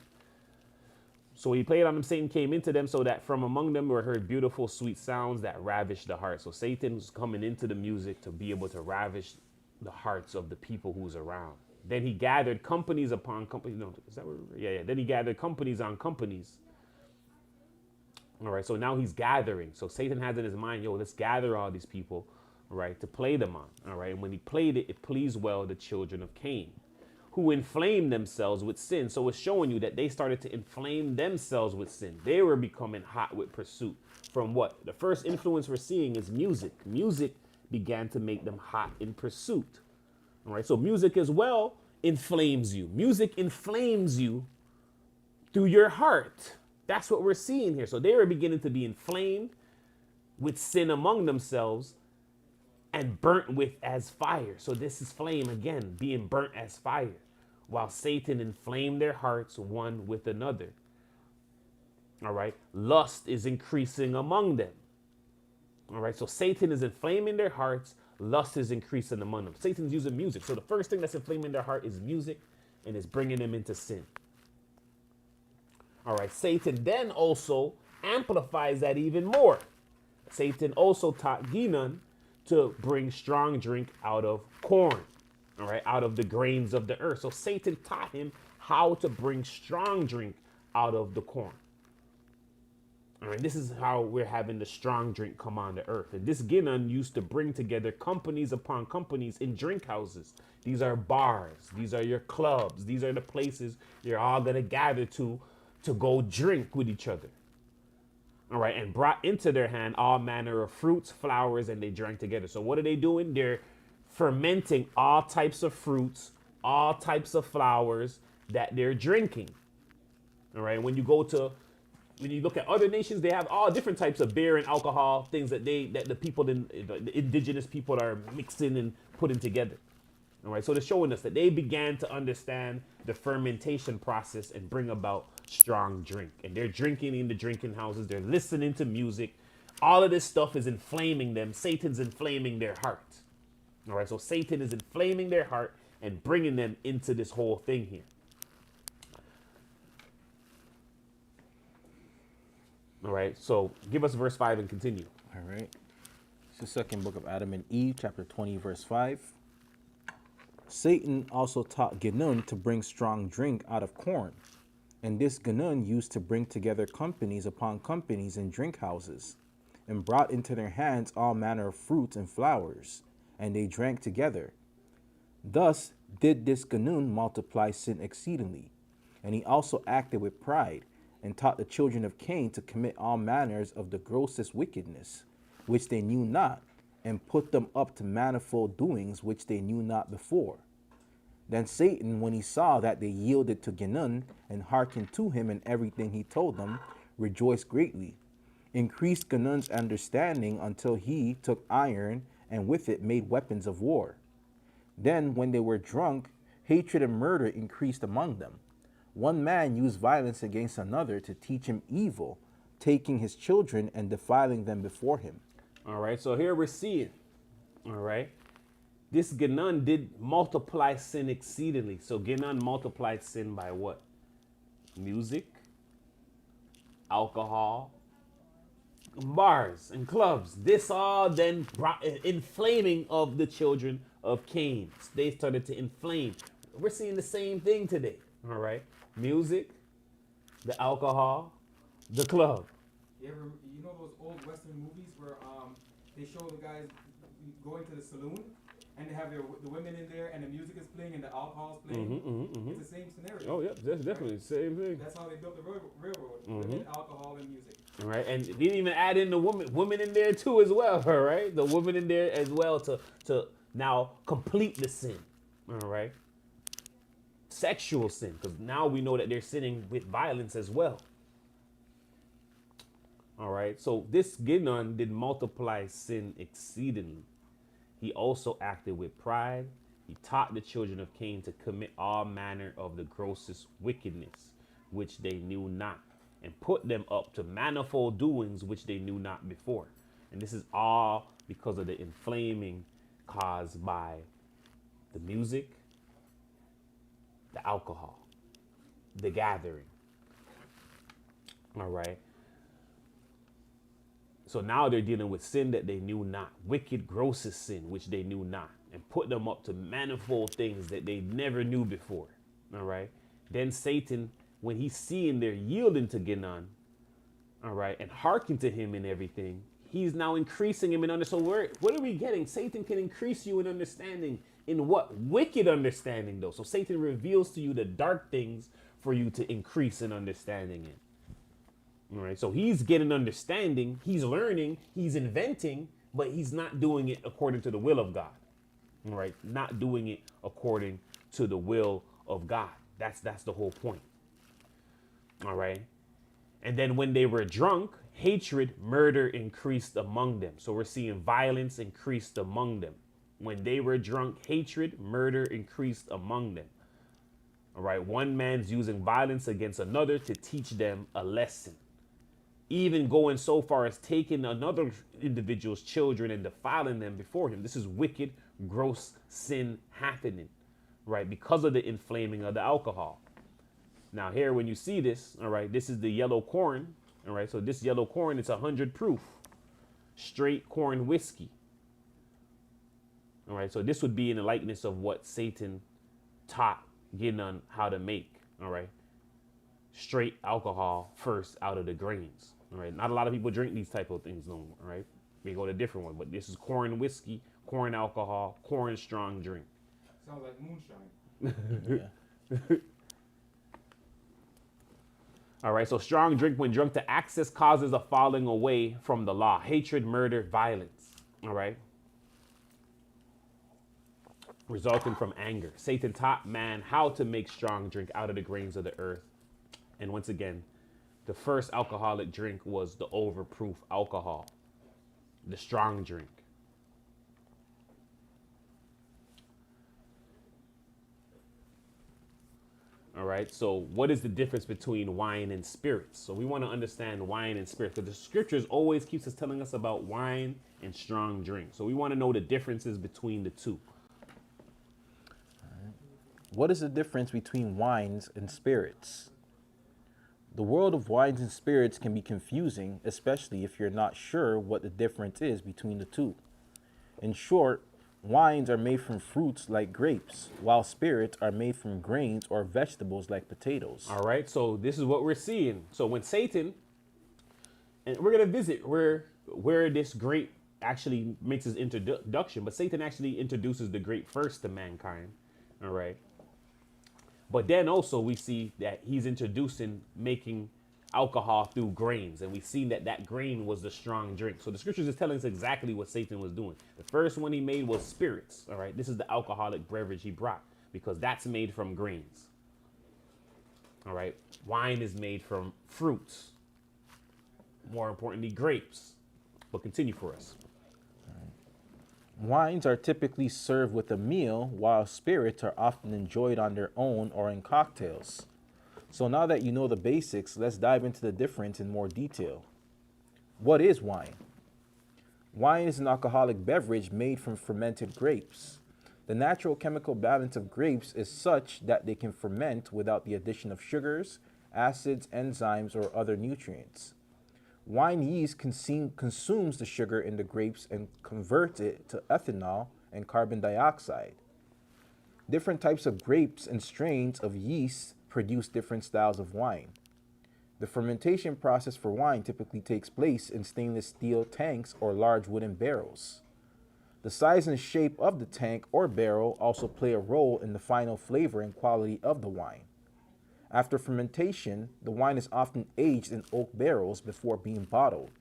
So he played on them, Satan came into them, so that from among them were heard beautiful, sweet sounds that ravished the heart. So Satan's coming into the music to be able to ravish the hearts of the people who's around. Then he gathered companies upon companies. No, is that what? Yeah. Then he gathered companies on companies. All right, so now he's gathering. So Satan has in his mind, let's gather all these people, all right, to play them on. All right, and when he played it, it pleased well the children of Cain, who inflamed themselves with sin. So it's showing you that they started to inflame themselves with sin. They were becoming hot with pursuit. From what? The first influence we're seeing is music. Music began to make them hot in pursuit. All right, so music as well inflames you. Music inflames you through your heart. That's what we're seeing here. So they were beginning to be inflamed with sin among themselves and burnt with as fire. So this is flame again, being burnt as fire, while Satan inflamed their hearts one with another. All right, lust is increasing among them. All right, so Satan is inflaming their hearts, lust is increasing among them. Satan's using music. So the first thing that's inflaming their heart is music, and is bringing them into sin. All right, Satan then also amplifies that even more. Satan also taught Ginon to bring strong drink out of corn, all right, out of the grains of the earth. So Satan taught him how to bring strong drink out of the corn. All right, this is how we're having the strong drink come on the earth. And this Ginon used to bring together companies upon companies in drink houses. These are bars. These are your clubs. These are the places you're all going to gather to go drink with each other. All right, and brought into their hand all manner of fruits, flowers, and they drank together. So what are they doing? They're fermenting all types of fruits, all types of flowers that they're drinking. All right, when you look at other nations, they have all different types of beer and alcohol, things that the indigenous people are mixing and putting together. All right, so they're showing us that they began to understand the fermentation process and bring about strong drink. And they're drinking in the drinking houses. They're listening to music. All of this stuff is inflaming them. Satan's inflaming their heart. All right, so Satan is inflaming their heart and bringing them into this whole thing here. All right, so give us verse 5 and continue. All right. It's the second book of Adam and Eve, chapter 20, verse 5. Satan also taught Genun to bring strong drink out of corn, and this Genun used to bring together companies upon companies in drink houses, and brought into their hands all manner of fruits and flowers, and they drank together. Thus did this Genun multiply sin exceedingly, and he also acted with pride, and taught the children of Cain to commit all manners of the grossest wickedness, which they knew not, and put them up to manifold doings which they knew not before. Then Satan, when he saw that they yielded to Genun and hearkened to him in everything he told them, rejoiced greatly, increased Genun's understanding until he took iron and with it made weapons of war. Then, when they were drunk, hatred and murder increased among them. One man used violence against another to teach him evil, taking his children and defiling them before him. All right, so here we're seeing, all right, this Genun did multiply sin exceedingly. So Genun multiplied sin by what? Music, alcohol, bars, and clubs. This all then brought inflaming of the children of Cain. They started to inflame. We're seeing the same thing today, all right? Music, the alcohol, the club. You know those old Western movies where they show the guys going to the saloon and they have the women in there and the music is playing and the alcohol is playing? It's the same scenario. Oh, yeah, that's definitely the same thing. That's how they built the railroad. Women, alcohol, and music. All right, and they didn't even add in the woman in there too as well. All right, the woman in there as well to now complete the sin. All right, sexual sin, because now we know that they're sinning with violence as well. All right, so this Genun did multiply sin exceedingly. He also acted with pride. He taught the children of Cain to commit all manner of the grossest wickedness, which they knew not, and put them up to manifold doings which they knew not before. And this is all because of the inflaming caused by the music, the alcohol, the gathering. All right. So now they're dealing with sin that they knew not, wicked, grossest sin, which they knew not, and put them up to manifold things that they never knew before. All right. Then Satan, when he's seeing they're yielding to Genun, all right, and hearken to him in everything, he's now increasing him in understanding. So what are we getting? Satan can increase you in understanding. In what? Wicked understanding, though. So Satan reveals to you the dark things for you to increase in understanding in. All right, so he's getting understanding, he's learning, he's inventing, but he's not doing it according to the will of God. All right, not doing it according to the will of God. That's the whole point. All right, and then when they were drunk, hatred, murder increased among them. So we're seeing violence increased among them. When they were drunk, hatred, murder increased among them. All right, one man's using violence against another to teach them a lesson. Even going so far as taking another individual's children and defiling them before him. This is wicked, gross sin happening, right? Because of the inflaming of the alcohol. Now here, when you see this, all right, this is the yellow corn, all right? So this yellow corn, it's 100 proof, straight corn whiskey. All right, so this would be in the likeness of what Satan taught Genun how to make, all right? Straight alcohol first out of the grains. All right. Not a lot of people drink these type of things no more. Right. They go to a different one, but this is corn whiskey, corn alcohol, corn strong drink. Sounds like moonshine. Yeah. All right. So strong drink, when drunk to excess, causes a falling away from the law. Hatred, murder, violence. All right. Resulting from anger. Satan taught man how to make strong drink out of the grains of the earth. And once again, the first alcoholic drink was the overproof alcohol, the strong drink. All right. So what is the difference between wine and spirits? So we want to understand wine and spirits because the scriptures always keeps us telling us about wine and strong drink. So we want to know the differences between the two. What is the difference between wines and spirits? The world of wines and spirits can be confusing, especially if you're not sure what the difference is between the two. In short, wines are made from fruits like grapes, while spirits are made from grains or vegetables like potatoes. All right. So this is what we're seeing. So when Satan, and we're gonna visit where this grape actually makes his introduction, but Satan actually introduces the grape first to mankind. All right. But then also we see that he's introducing making alcohol through grains, and we've seen that that grain was the strong drink. So the scriptures is telling us exactly what Satan was doing. The first one he made was spirits. All right, this is the alcoholic beverage he brought because that's made from grains. All right, wine is made from fruits. More importantly, grapes. But continue for us. Wines are typically served with a meal, while spirits are often enjoyed on their own or in cocktails. So now that you know the basics, let's dive into the difference in more detail. What is wine? Wine is an alcoholic beverage made from fermented grapes. The natural chemical balance of grapes is such that they can ferment without the addition of sugars, acids, enzymes, or other nutrients. Wine yeast consumes the sugar in the grapes and converts it to ethanol and carbon dioxide. Different types of grapes and strains of yeast produce different styles of wine. The fermentation process for wine typically takes place in stainless steel tanks or large wooden barrels. The size and shape of the tank or barrel also play a role in the final flavor and quality of the wine. After fermentation, the wine is often aged in oak barrels before being bottled.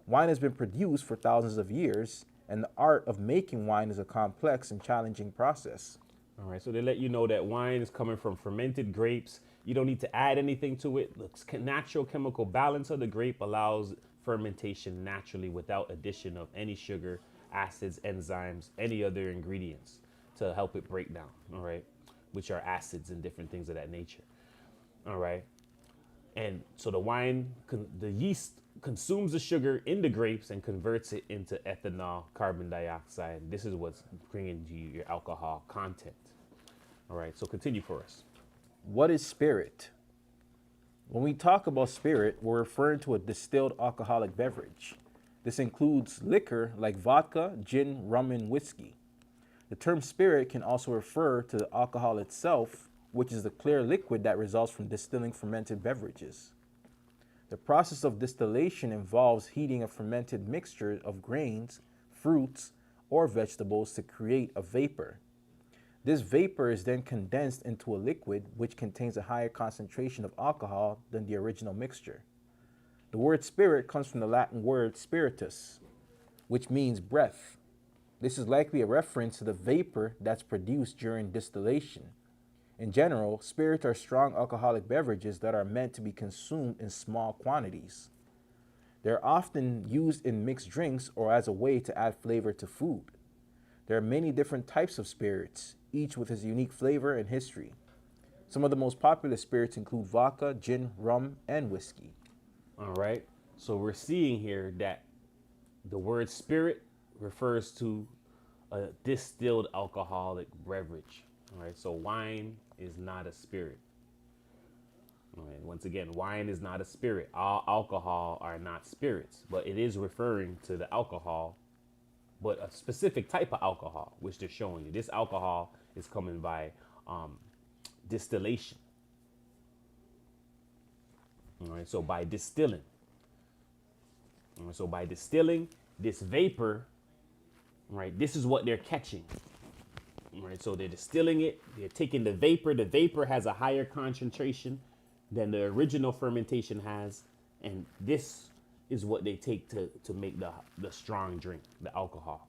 Wine has been produced for thousands of years, and the art of making wine is a complex and challenging process. All right, so they let you know that wine is coming from fermented grapes. You don't need to add anything to it. The natural chemical balance of the grape allows fermentation naturally without addition of any sugar, acids, enzymes, any other ingredients to help it break down, all right, which are acids and different things of that nature. All right. And so the wine, the yeast consumes the sugar in the grapes and converts it into ethanol, carbon dioxide. This is what's bringing you your alcohol content. All right. So continue for us. What is spirit? When we talk about spirit, we're referring to a distilled alcoholic beverage. This includes liquor like vodka, gin, rum, and whiskey. The term spirit can also refer to the alcohol itself, which is the clear liquid that results from distilling fermented beverages. The process of distillation involves heating a fermented mixture of grains, fruits, or vegetables to create a vapor. This vapor is then condensed into a liquid which contains a higher concentration of alcohol than the original mixture. The word spirit comes from the Latin word spiritus, which means breath. This is likely a reference to the vapor that's produced during distillation. In general, spirits are strong alcoholic beverages that are meant to be consumed in small quantities. They're often used in mixed drinks or as a way to add flavor to food. There are many different types of spirits, each with its unique flavor and history. Some of the most popular spirits include vodka, gin, rum, and whiskey. All right. So we're seeing here that the word spirit refers to a distilled alcoholic beverage. All right. So wine is not a spirit. All right. Once again, wine is not a spirit. All alcohol are not spirits, but it is referring to the alcohol, but a specific type of alcohol, which they're showing you. This alcohol is coming by distillation. All right. So by distilling. All right, so by distilling this vapor, right, this is what they're catching. All right, so they're distilling it. They're taking the vapor. The vapor has a higher concentration than the original fermentation has, and this is what they take to make the strong drink, the alcohol.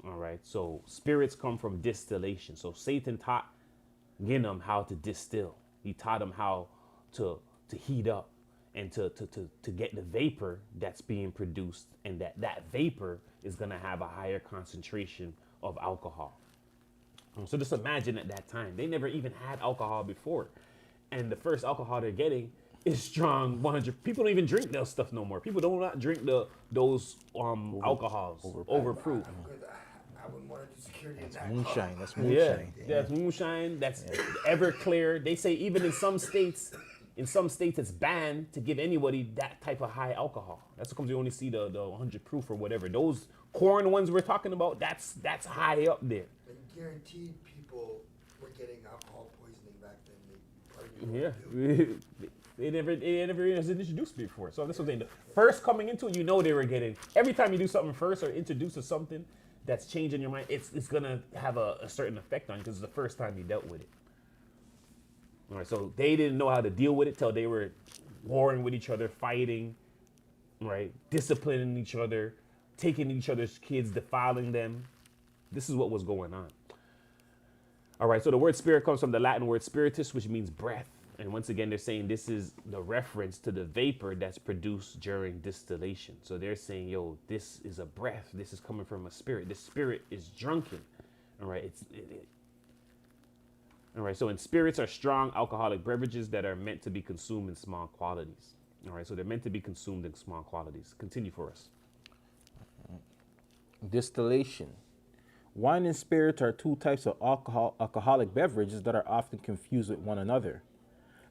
All right, so spirits come from distillation. So Satan taught Ginnam how to distill. He taught him how to heat up and to get the vapor that's being produced, and that vapor is going to have a higher concentration of alcohol. So just imagine at that time, they never even had alcohol before. And the first alcohol they're getting is strong 100. People don't even drink those stuff no more. People don't not drink those alcohols, overproof. I wouldn't want to do security in that. Moonshine. That's Yeah, moonshine. that's moonshine. That's Everclear. They say even in some states, it's banned to give anybody that type of high alcohol. That's because you only see the 100 proof or whatever. Those corn ones we're talking about, that's high up there. And guaranteed people were getting alcohol poisoning back then. They probably Yeah. They never introduced me before. So this was the first coming into it, they were getting, every time you do something first or introduce to something that's changing your mind, it's gonna have a certain effect on you because it's the first time you dealt with it. All right, so they didn't know how to deal with it till they were warring with each other, fighting, right? Disciplining each other, taking each other's kids, defiling them. This is what was going on. All right, so the word spirit comes from the Latin word spiritus, which means breath. And once again, they're saying this is the reference to the vapor that's produced during distillation. So they're saying, yo, this is a breath. This is coming from a spirit. This spirit is drunken. All right. All right. So spirits are strong alcoholic beverages that are meant to be consumed in small quantities. All right. So they're meant to be consumed in small quantities. Continue for us. Distillation. Wine and spirits are two types of alcoholic beverages that are often confused with one another.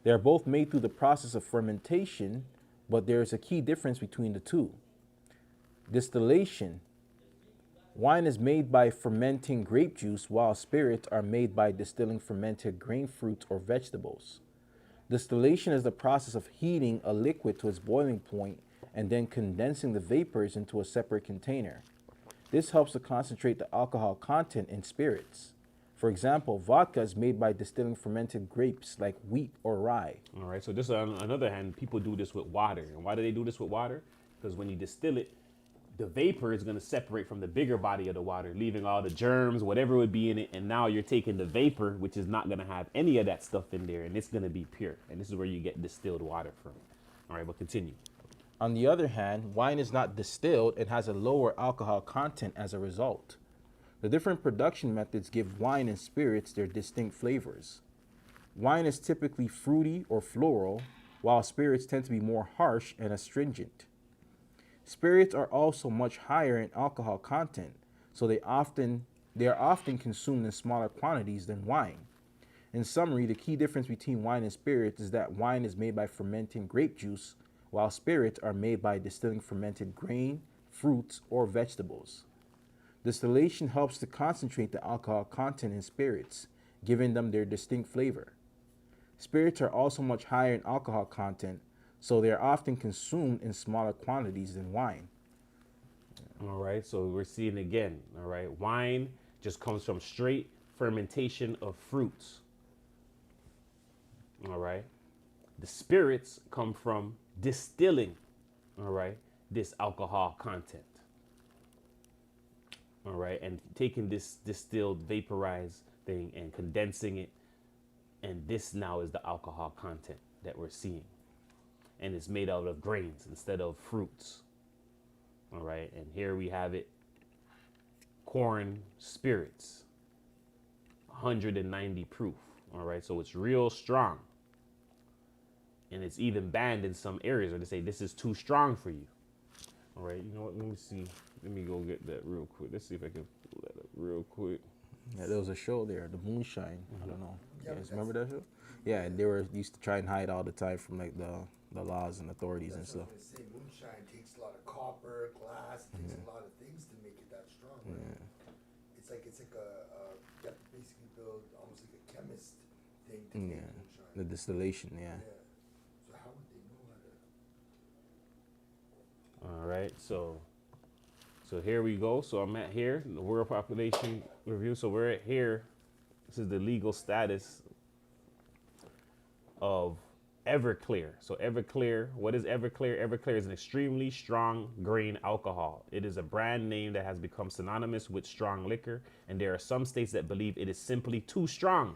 They are both made through the process of fermentation, but there is a key difference between the two. Distillation. Wine is made by fermenting grape juice, while spirits are made by distilling fermented grain fruits or vegetables. Distillation is the process of heating a liquid to its boiling point and then condensing the vapors into a separate container. This helps to concentrate the alcohol content in spirits. For example, vodka is made by distilling fermented grapes like wheat or rye. All right. So this, on the other hand, people do this with water. And why do they do this with water? Because when you distill it, the vapor is going to separate from the bigger body of the water, leaving all the germs, whatever would be in it. And now you're taking the vapor, which is not going to have any of that stuff in there, and it's going to be pure. And this is where you get distilled water from. All right, but continue. On the other hand, wine is not distilled and has a lower alcohol content as a result. The different production methods give wine and spirits their distinct flavors. Wine is typically fruity or floral, while spirits tend to be more harsh and astringent. Spirits are also much higher in alcohol content, so they are often consumed in smaller quantities than wine. In summary, the key difference between wine and spirits is that wine is made by fermenting grape juice, while spirits are made by distilling fermented grain, fruits, or vegetables. Distillation helps to concentrate the alcohol content in spirits, giving them their distinct flavor. Spirits are also much higher in alcohol content, so they are often consumed in smaller quantities than wine. All right, so we're seeing again, all right, wine just comes from straight fermentation of fruits. All right, the spirits come from distilling, all right, this alcohol content. All right, and taking this distilled, vaporized thing and condensing it, and this now is the alcohol content that we're seeing. And it's made out of grains instead of fruits. All right, and here we have it, corn spirits, 190 proof. All right, so it's real strong. And it's even banned in some areas where they say this is too strong for you. All right, you know what, let me see. Let me go get that real quick. Let's see if I can pull that up real quick. Yeah, there was a show there, The Moonshine. I don't know. Yeah, You guys but remember that show? Yeah, they used to try and hide all the time from like the laws and authorities and That's what stuff. I was gonna say. Moonshine takes a lot of copper, glass, takes a lot of things to make it that strong. Right? It's like a you have to basically build almost like a chemist thing to make Yeah, moonshine. the distillation. Yeah. So how would they know how to? All right, so here we go. So I'm at here, the world population review. So we're at here. This is the legal status of Everclear. So Everclear, what is Everclear? Everclear is an extremely strong grain alcohol. It is a brand name that has become synonymous with strong liquor, and there are some states that believe it is simply too strong.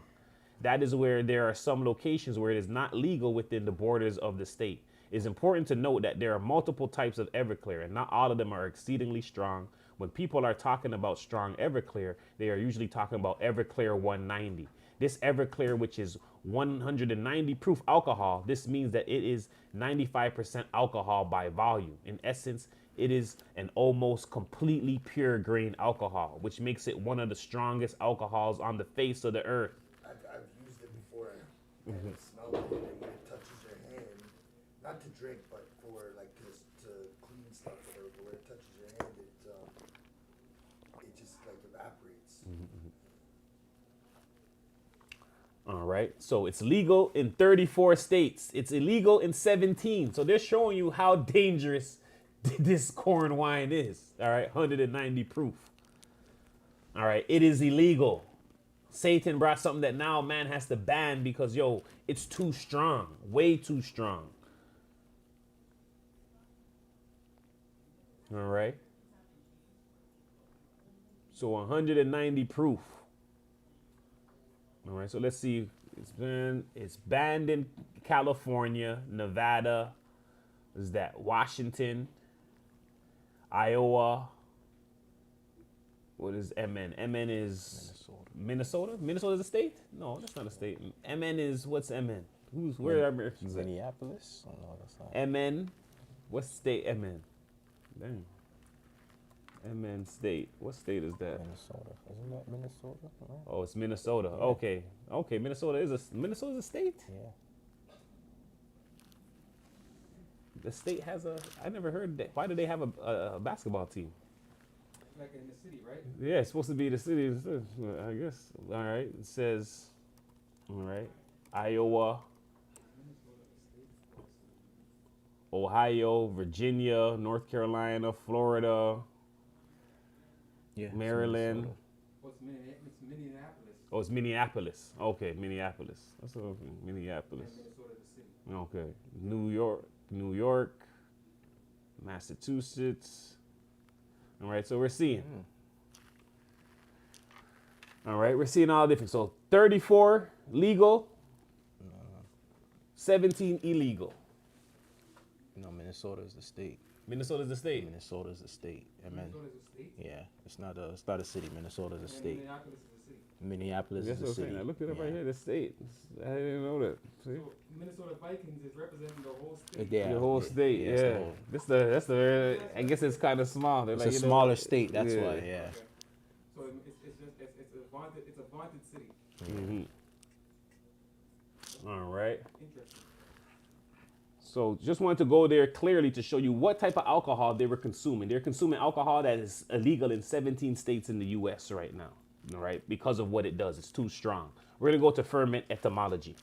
That is where there are some locations where it is not legal within the borders of the state. It's important to note that there are multiple types of Everclear, and not all of them are exceedingly strong, When people are talking about strong Everclear, they are usually talking about Everclear 190. This Everclear, which is 190 proof alcohol, this means that it is 95% alcohol by volume. In essence, it is an almost completely pure grain alcohol, which makes it one of the strongest alcohols on the face of the earth. I've used it before and it smelled it, and when it touches your hand, not to drink, but for like to clean stuff, whatever, but when it touches your hand, it just like evaporates. All right. So it's legal in 34 states. It's illegal in 17. So they're showing you how dangerous this corn wine is. All right. 190 proof. All right. It is illegal. Satan brought something that now man has to ban because, yo, it's too strong. Way too strong. All right. So 190 proof. All right, so let's see. It's banned in California, Nevada. Is that Washington, Iowa? What is MN? MN is Minnesota. Minnesota is a state? No, that's not a state. MN is what's MN? Where are Americans at? Minneapolis? Oh, no, that's not. MN. What state MN? Dang. MN state. What state is that? Minnesota. Isn't that Minnesota? Right? Oh, it's Minnesota. Okay. Okay, Minnesota's a state? Yeah. The state has I never heard that. Why do they have a basketball team? Like in the city, right? Yeah, it's supposed to be the city, I guess. All right. It says, all right, Iowa, Ohio, Virginia, North Carolina, Florida, Yeah. it's Maryland. Minnesota. Well, it's Minneapolis. Oh, it's Minneapolis. Okay, Minneapolis. That's okay. Minneapolis. And Minnesota, the city. Okay. New York, Massachusetts. All right, so we're seeing. All right, we're seeing all different. So 34 legal, 17 illegal. No, Minnesota is the state. Minnesota's the state. Minnesota is the state. Amen. Minnesota is a state. Yeah, it's not a city. Minnesota is a And state. Minneapolis is a city. Minneapolis That's is what a I'm city. saying. I looked it up yeah. right here. The state. I didn't know that. See? So Minnesota Vikings is representing the whole state. Yeah, The whole state. it's the Yeah. whole- That's the. I guess it's kind of small. They're It's like, a you know, smaller state. That's yeah. why. Yeah. Okay. So it's a vaunted city. Mhm. All right. Interesting. So just wanted to go there clearly to show you what type of alcohol they were consuming. They're consuming alcohol that is illegal in 17 states in the U.S. right now. All right, because of what it does. It's too strong. We're gonna go to ferment etymology.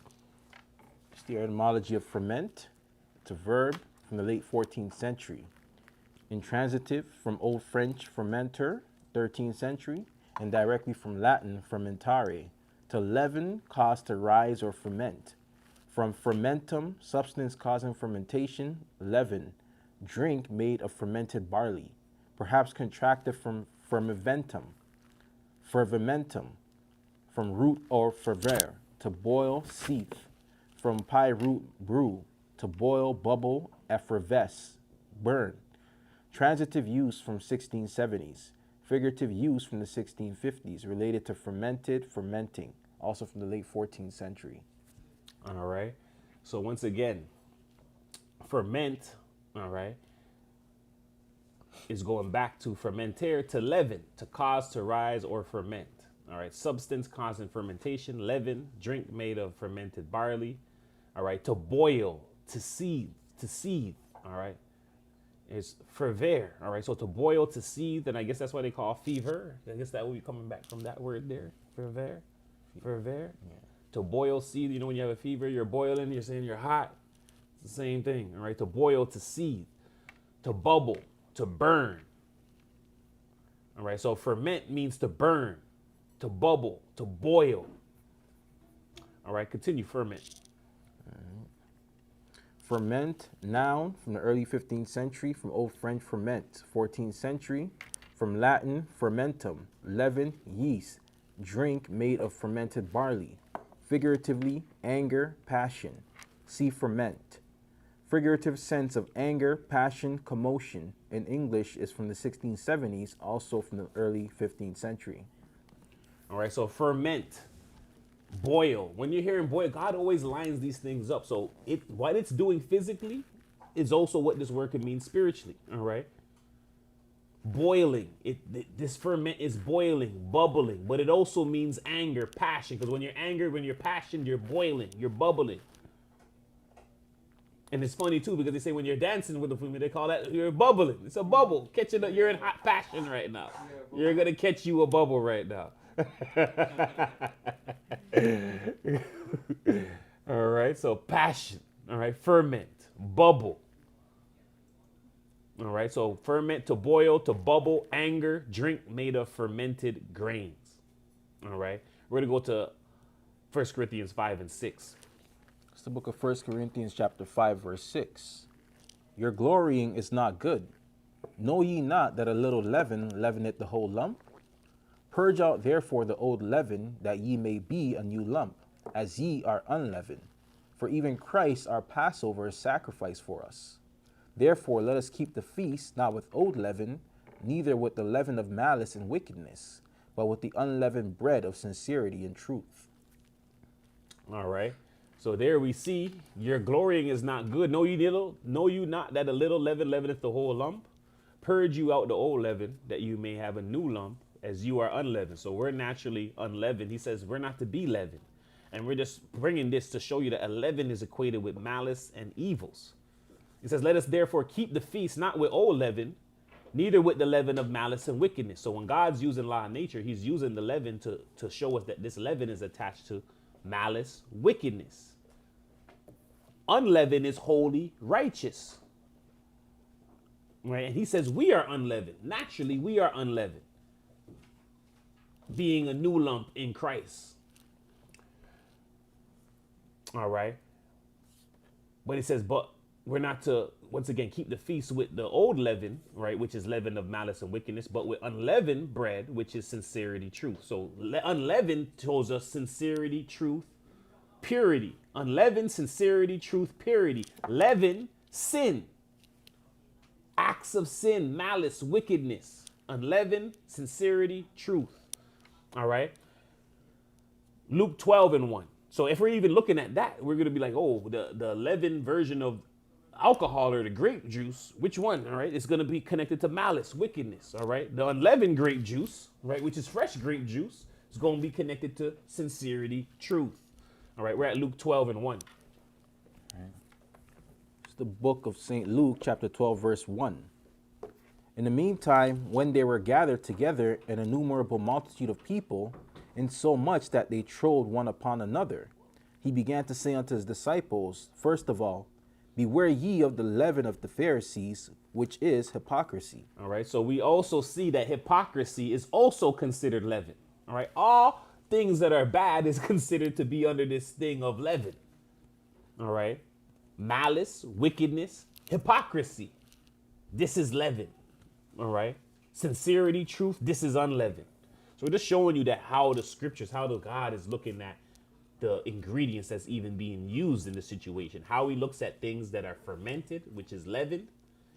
It's the etymology of ferment. It's a verb from the late 14th century. Intransitive from Old French fermentor, 13th century, and directly from Latin fermentare, to leaven, cause to rise or ferment. From fermentum, substance causing fermentation, leaven, drink made of fermented barley, perhaps contracted from fermentum, fervimentum, from root or fervere, to boil, seethe, from pie root, brew, to boil, bubble, effervesce, burn. Transitive use from 1670s, figurative use from the 1650s, related to fermented, fermenting, also from the late 14th century. All right. So once again, ferment, all right, is going back to fermenter, to leaven, to cause to rise or ferment. All right. Substance causing fermentation, leaven, drink made of fermented barley. All right. To boil, to seethe. All right. Is fervere. All right. So to boil, to seethe, and I guess that's why they call fever. I guess that will be coming back from that word there. Fervere. Fervere. Yeah. To boil, seethe, you know, when you have a fever, you're boiling, you're saying you're hot. It's the same thing, all right? To boil, to seethe, to bubble, to burn. All right, so ferment means to burn, to bubble, to boil. All right, continue, ferment. Ferment, noun, from the early 15th century, from Old French ferment, 14th century, from Latin fermentum, leaven, yeast, drink made of fermented barley. Figuratively, anger, passion. See ferment. Figurative sense of anger, passion, commotion in English is from the 1670s, also from the early 15th century. All right, so ferment, boil. When you're hearing boil, God always lines these things up. So what it's doing physically is also what this word could mean spiritually. All right, boiling. This ferment is boiling, bubbling, but it also means anger, passion. Because when you're angered, when you're passionate, you're boiling, you're bubbling. And it's funny too because they say when you're dancing with the women, they call that you're bubbling. It's a bubble. Catching you're in hot passion right now. You're gonna catch you a bubble right now. All right, so passion. All right, ferment, bubble. All right, so ferment, to boil, to bubble, anger, drink made of fermented grains. All right, we're gonna go to 1 Corinthians 5 and 6. It's the book of 1 Corinthians chapter 5, verse 6. Your glorying is not good. Know ye not that a little leaven leaveneth the whole lump? Purge out therefore the old leaven, that ye may be a new lump, as ye are unleavened. For even Christ our Passover is sacrificed for us. Therefore let us keep the feast not with old leaven, neither with the leaven of malice and wickedness, but with the unleavened bread of sincerity and truth. All right. So there we see your glorying is not good. Know you not that a little leaven leaveneth the whole lump? Purge you out the old leaven, that you may have a new lump, as you are unleavened. So we're naturally unleavened. He says we're not to be leavened. And we're just bringing this to show you that a leaven is equated with malice and evils. He says, let us therefore keep the feast not with old leaven, neither with the leaven of malice and wickedness. So when God's using law of nature, he's using the leaven to show us that this leaven is attached to malice, wickedness. Unleavened is holy, righteous. Right? And he says we are unleavened. Naturally, we are unleavened, being a new lump in Christ. All right. But he says, but we're not to, once again, keep the feast with the old leaven, right, which is leaven of malice and wickedness, but with unleavened bread, which is sincerity, truth. So unleavened tells us sincerity, truth, purity. Unleavened, sincerity, truth, purity. Leaven, sin. Acts of sin, malice, wickedness. Unleavened, sincerity, truth. All right. Luke 12 and 1. So if we're even looking at that, we're going to be like, oh, the leavened version of alcohol or the grape juice, which one? All right. It's going to be connected to malice, wickedness. All right. The unleavened grape juice, right, which is fresh grape juice, is going to be connected to sincerity, truth. All right, we're at Luke 12 and 1. It's the book of St. Luke, chapter 12, verse 1. In the meantime, when they were gathered together, an innumerable multitude of people, insomuch that they trode one upon another, he began to say unto his disciples, first of all, beware ye of the leaven of the Pharisees, which is hypocrisy. All right, so we also see that hypocrisy is also considered leaven. All right, all things that are bad is considered to be under this thing of leaven. All right. Malice, wickedness, hypocrisy. This is leaven. All right. Sincerity, truth. This is unleavened. So we're just showing you that how the scriptures, how the God is looking at the ingredients that's even being used in the situation. How he looks at things that are fermented, which is leavened,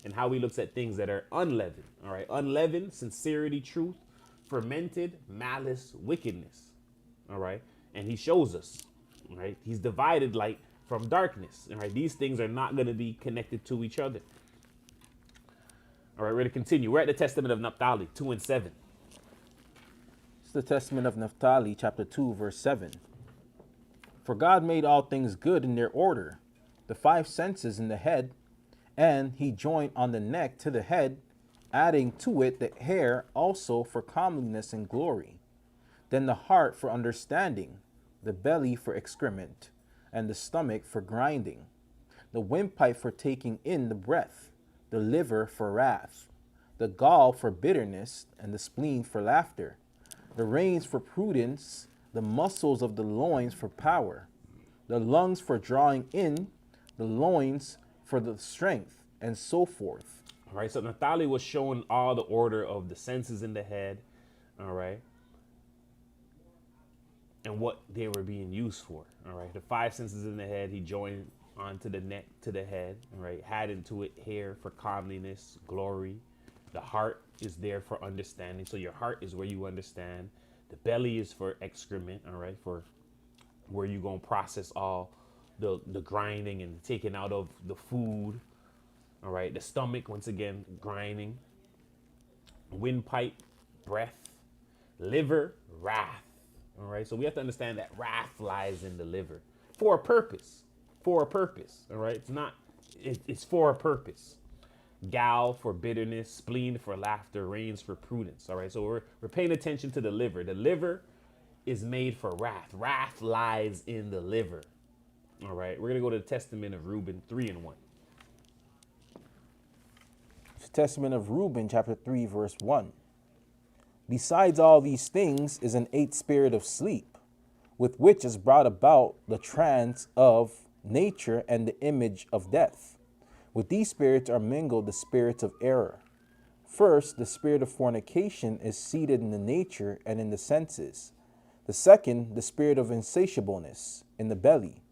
and how he looks at things that are unleavened. All right. Unleavened, sincerity, truth, fermented, malice, wickedness. All right. And he shows us, right? He's divided light from darkness. All right. These things are not going to be connected to each other. All right. We're going to continue. We're at the Testament of Naphtali, 2 and 7. It's the Testament of Naphtali, chapter 2, verse 7. For God made all things good in their order, the five senses in the head, and he joined on the neck to the head, adding to it the hair also for comeliness and glory. Then the heart for understanding, the belly for excrement, and the stomach for grinding, the windpipe for taking in the breath, the liver for wrath, the gall for bitterness, and the spleen for laughter, the reins for prudence, the muscles of the loins for power, the lungs for drawing in, the loins for the strength, and so forth. All right. So Naphtali was showing all the order of the senses in the head. All right. And what they were being used for. All right. The five senses in the head, he joined onto the neck to the head, all right? Had into it hair for comeliness, glory. The heart is there for understanding. So your heart is where you understand. The belly is for excrement, all right? For where you going to process all the grinding and taking out of the food, all right? The stomach, once again, grinding. Windpipe, breath. Liver, wrath, all right? So we have to understand that wrath lies in the liver for a purpose. For a purpose, all right? It's not, it's for a purpose. Gall for bitterness, spleen for laughter, reins for prudence, all right? So we're paying attention to the liver. The liver is made for wrath. Wrath lies in the liver, all right? We're going to go to the Testament of Reuben 3:1. It's the Testament of Reuben, chapter 3, verse 1. Besides all these things is an eighth spirit of sleep, with which is brought about the trance of nature and the image of death. With these spirits are mingled the spirits of error. First, the spirit of fornication is seated in the nature and in the senses. The second, the spirit of insatiableness in the belly.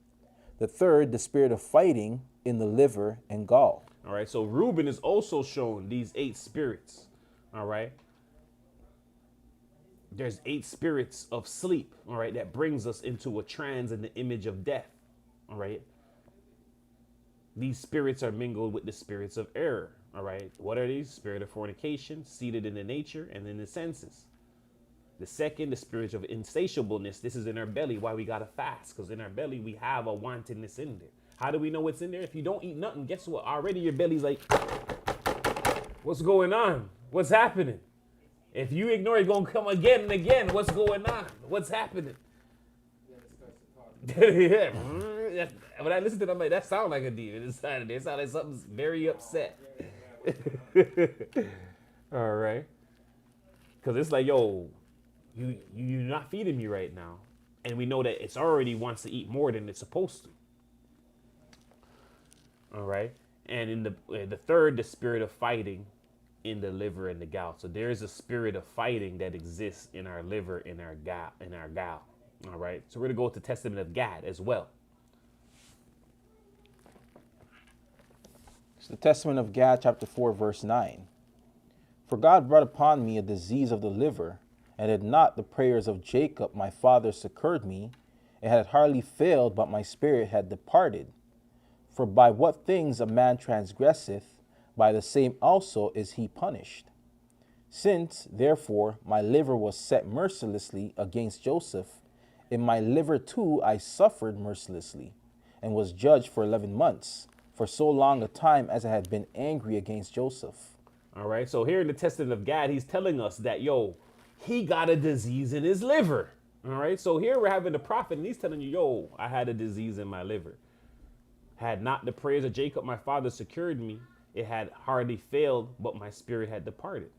The third, the spirit of fighting in the liver and gall. All right, so Reuben is also shown these 8 spirits, all right? There's 8 spirits of sleep, all right, that brings us into a trance in the image of death, all right? These spirits are mingled with the spirits of error, all right? What are these? Spirit of fornication, seated in the nature and in the senses. The second, the spirit of insatiableness. This is in our belly, why we got to fast, because in our belly, we have a wantonness in there. How do we know what's in there? If you don't eat nothing, guess what? Already your belly's like, what's going on? What's happening? If you ignore it, it's going to come again and again. What's going on? What's happening? Yeah. When I listen to them, I'm like, that sounds like a demon inside of there. It sounds like something's very upset. All right. Because it's like, yo, you're not feeding me right now. And we know that it's already wants to eat more than it's supposed to. All right. And in the third, the spirit of fighting in the liver and the gall. So there is a spirit of fighting that exists in our liver, in our gall. All right. So we're going to go to Testament of Gad as well. It's the Testament of Gad, chapter 4, verse 9. For God brought upon me a disease of the liver, and had not the prayers of Jacob my father succored me, it had hardly failed, but my spirit had departed. For by what things a man transgresseth, by the same also is he punished. Since, therefore, my liver was set mercilessly against Joseph, in my liver too I suffered mercilessly, and was judged for 11 months, for so long a time as I had been angry against Joseph. All right. So here in the Testament of Gad, he's telling us that, yo, he got a disease in his liver. All right. So here we're having the prophet, and he's telling you, yo, I had a disease in my liver. Had not the prayers of Jacob, my father, secured me, it had hardly failed, but my spirit had departed.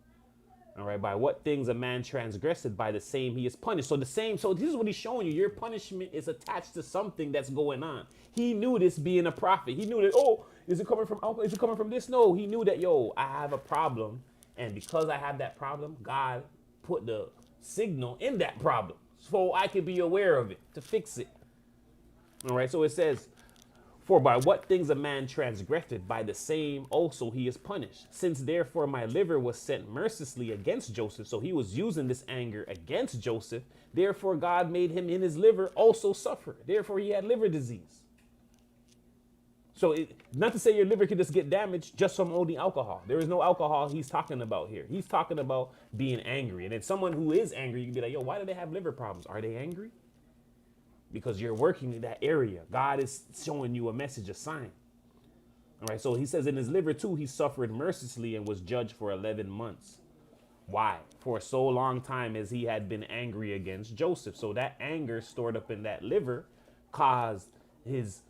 All right. By what things a man transgressed, by the same he is punished. So this is what he's showing you. Your punishment is attached to something that's going on. He knew this being a prophet. He knew that, oh, is it coming from alcohol? Is it coming from this? No, he knew that, yo, I have a problem. And because I have that problem, God put the signal in that problem so I could be aware of it to fix it. All right. So it says, for by what things a man transgressed, by the same also he is punished. Since therefore my liver was sent mercilessly against Joseph, so he was using this anger against Joseph, therefore God made him in his liver also suffer. Therefore he had liver disease. So not to say your liver could just get damaged just from only alcohol. There is no alcohol he's talking about here. He's talking about being angry. And then someone who is angry, you can be like, yo, why do they have liver problems? Are they angry? Because you're working in that area. God is showing you a message, a sign. All right. So he says in his liver too, he suffered mercilessly and was judged for 11 months. Why? For so long time as he had been angry against Joseph. So that anger stored up in that liver caused his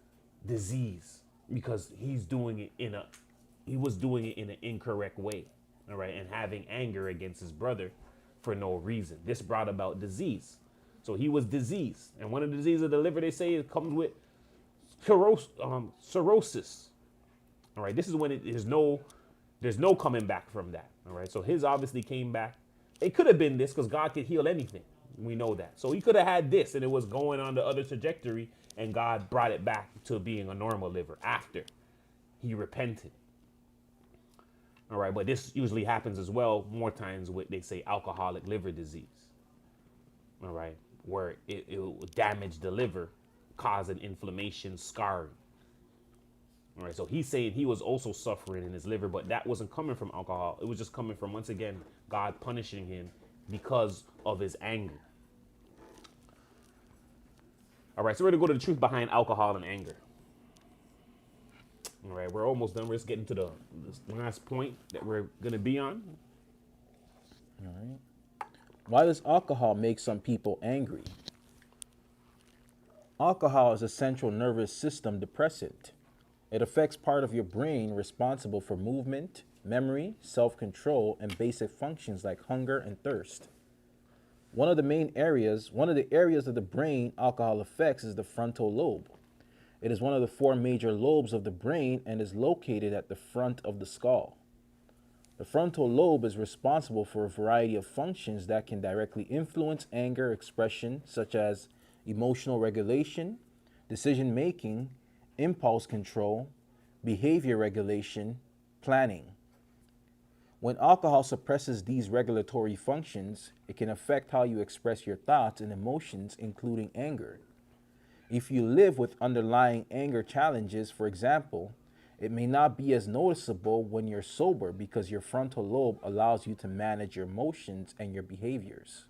disease, because he was doing it in an incorrect way. All right. And having anger against his brother for no reason. This brought about disease. So he was diseased. And one of the diseases of the liver, they say, it comes with cirrhosis. All right. This is when there's no coming back from that. All right. So his obviously came back. It could have been this, because God could heal anything. We know that. So he could have had this and it was going on the other trajectory and God brought it back to being a normal liver after he repented. All right, but this usually happens as well more times with, they say, alcoholic liver disease. All right, where it will damage the liver, causing inflammation, scarring. All right, so he's saying he was also suffering in his liver, but that wasn't coming from alcohol. It was just coming from, once again, God punishing him because of his anger. All right, so we're going to go to the truth behind alcohol and anger. All right, we're almost done. We're just getting to the last point that we're going to be on. All right. Why does alcohol make some people angry? Alcohol is a central nervous system depressant. It affects part of your brain responsible for movement, memory, self-control, and basic functions like hunger and thirst. One of the areas of the brain alcohol affects is the frontal lobe. It is one of the 4 major lobes of the brain and is located at the front of the skull. The frontal lobe is responsible for a variety of functions that can directly influence anger expression, such as emotional regulation, decision making, impulse control, behavior regulation, planning. When alcohol suppresses these regulatory functions, it can affect how you express your thoughts and emotions, including anger. If you live with underlying anger challenges, for example, it may not be as noticeable when you're sober because your frontal lobe allows you to manage your emotions and your behaviors.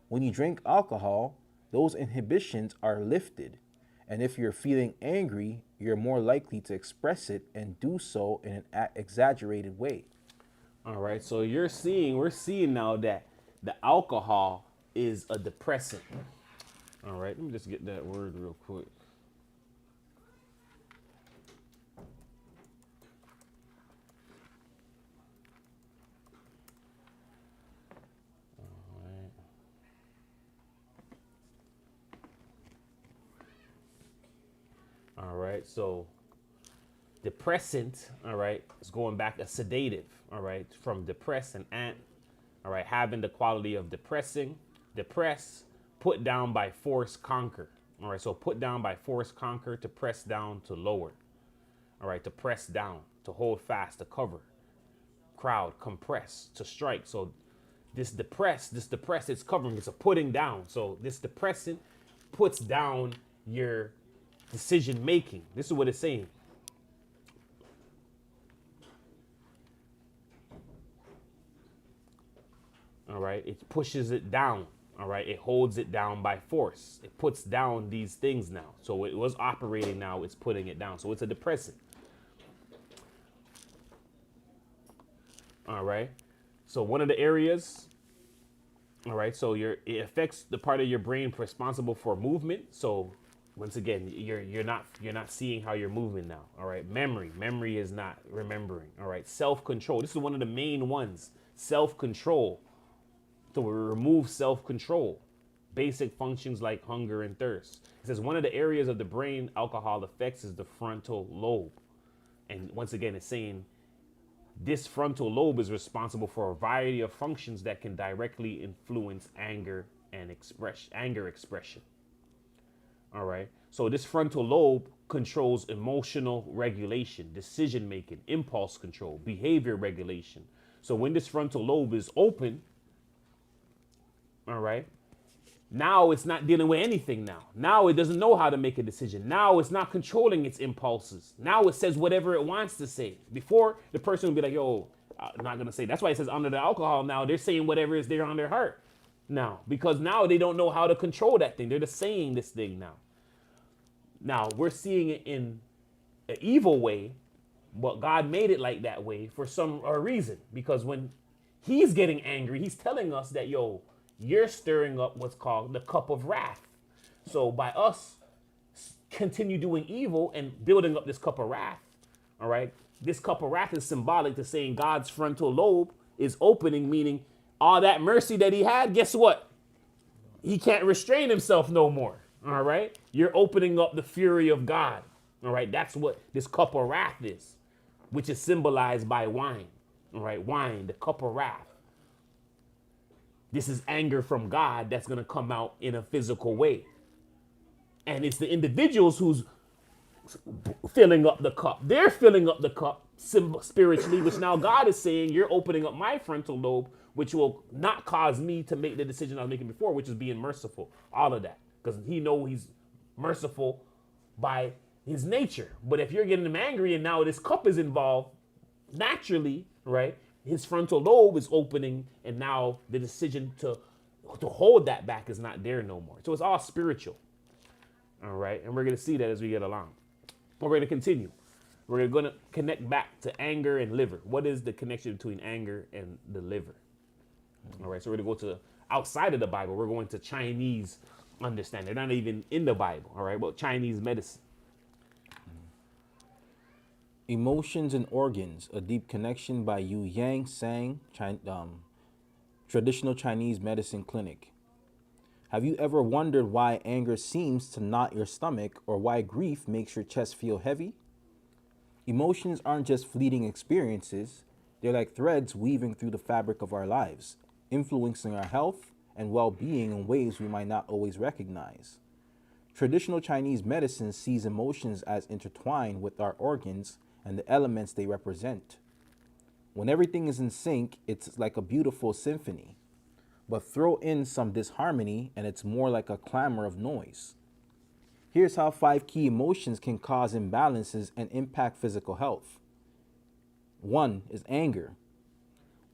When you drink alcohol, those inhibitions are lifted. And if you're feeling angry, you're more likely to express it and do so in an exaggerated way. All right, so we're seeing now that the alcohol is a depressant. All right, let me just get that word real quick. All right, so depressant, all right, is going back a sedative, all right, from depress and ant, all right, having the quality of depressing, depress, put down by force, conquer. All right, so put down by force, conquer, to press down, to lower. All right, to press down, to hold fast, to cover. Crowd, compress, to strike. So this depress, it's covering, it's a putting down. So this depressant puts down your decision making. This is what it's saying. All right, it pushes it down. All right, it holds it down by force. It puts down these things now. So it was operating, now it's putting it down. So it's a depressant. All right, so one of the areas, all right, so it affects the part of your brain responsible for movement. So once again, you're not seeing how you're moving now. All right, memory is not remembering. All right, self-control, this is one of the main ones. Self-control, to remove self-control, basic functions like hunger and thirst. It says one of the areas of the brain alcohol affects is the frontal lobe. And once again, it's saying this frontal lobe is responsible for a variety of functions that can directly influence anger and anger expression. All right, so this frontal lobe controls emotional regulation, decision making, impulse control, behavior regulation. So when this frontal lobe is open, all right, now it's not dealing with anything now. Now it doesn't know how to make a decision. Now it's not controlling its impulses. Now it says whatever it wants to say. Before, the person would be like, yo, I'm not going to say. That's why it says under the alcohol now, they're saying whatever is there on their heart now. Because now they don't know how to control that thing. They're just saying this thing now. Now, we're seeing it in an evil way, but God made it like that way for some reason. Because when he's getting angry, he's telling us that, yo, you're stirring up what's called the cup of wrath. So by us continue doing evil and building up this cup of wrath, all right, this cup of wrath is symbolic to saying God's frontal lobe is opening, meaning all that mercy that he had, guess what? He can't restrain himself no more, all right? You're opening up the fury of God, all right? That's what this cup of wrath is, which is symbolized by wine, all right? Wine, the cup of wrath. This is anger from God that's going to come out in a physical way. And it's the individuals who's filling up the cup. They're filling up the cup spiritually, which now God is saying, you're opening up my frontal lobe, which will not cause me to make the decision I was making before, which is being merciful. All of that. Because he knows he's merciful by his nature. But if you're getting him angry and now this cup is involved, naturally, right, his frontal lobe is opening, and now the decision to hold that back is not there no more. So it's all spiritual. All right. And we're going to see that as we get along. We're going to continue. We're going to connect back to anger and liver. What is the connection between anger and the liver? All right. So we're going to go to outside of the Bible. We're going to Chinese understanding. They're not even in the Bible. All right. But Chinese medicine. Emotions and Organs, a deep connection by Yu Yang Sang, traditional Chinese medicine clinic. Have you ever wondered why anger seems to knot your stomach or why grief makes your chest feel heavy? Emotions aren't just fleeting experiences. They're like threads weaving through the fabric of our lives, influencing our health and well-being in ways we might not always recognize. Traditional Chinese medicine sees emotions as intertwined with our organs and the elements they represent. When everything is in sync, it's like a beautiful symphony. But throw in some disharmony and it's more like a clamor of noise. Here's how 5 key emotions can cause imbalances and impact physical health. 1 is anger.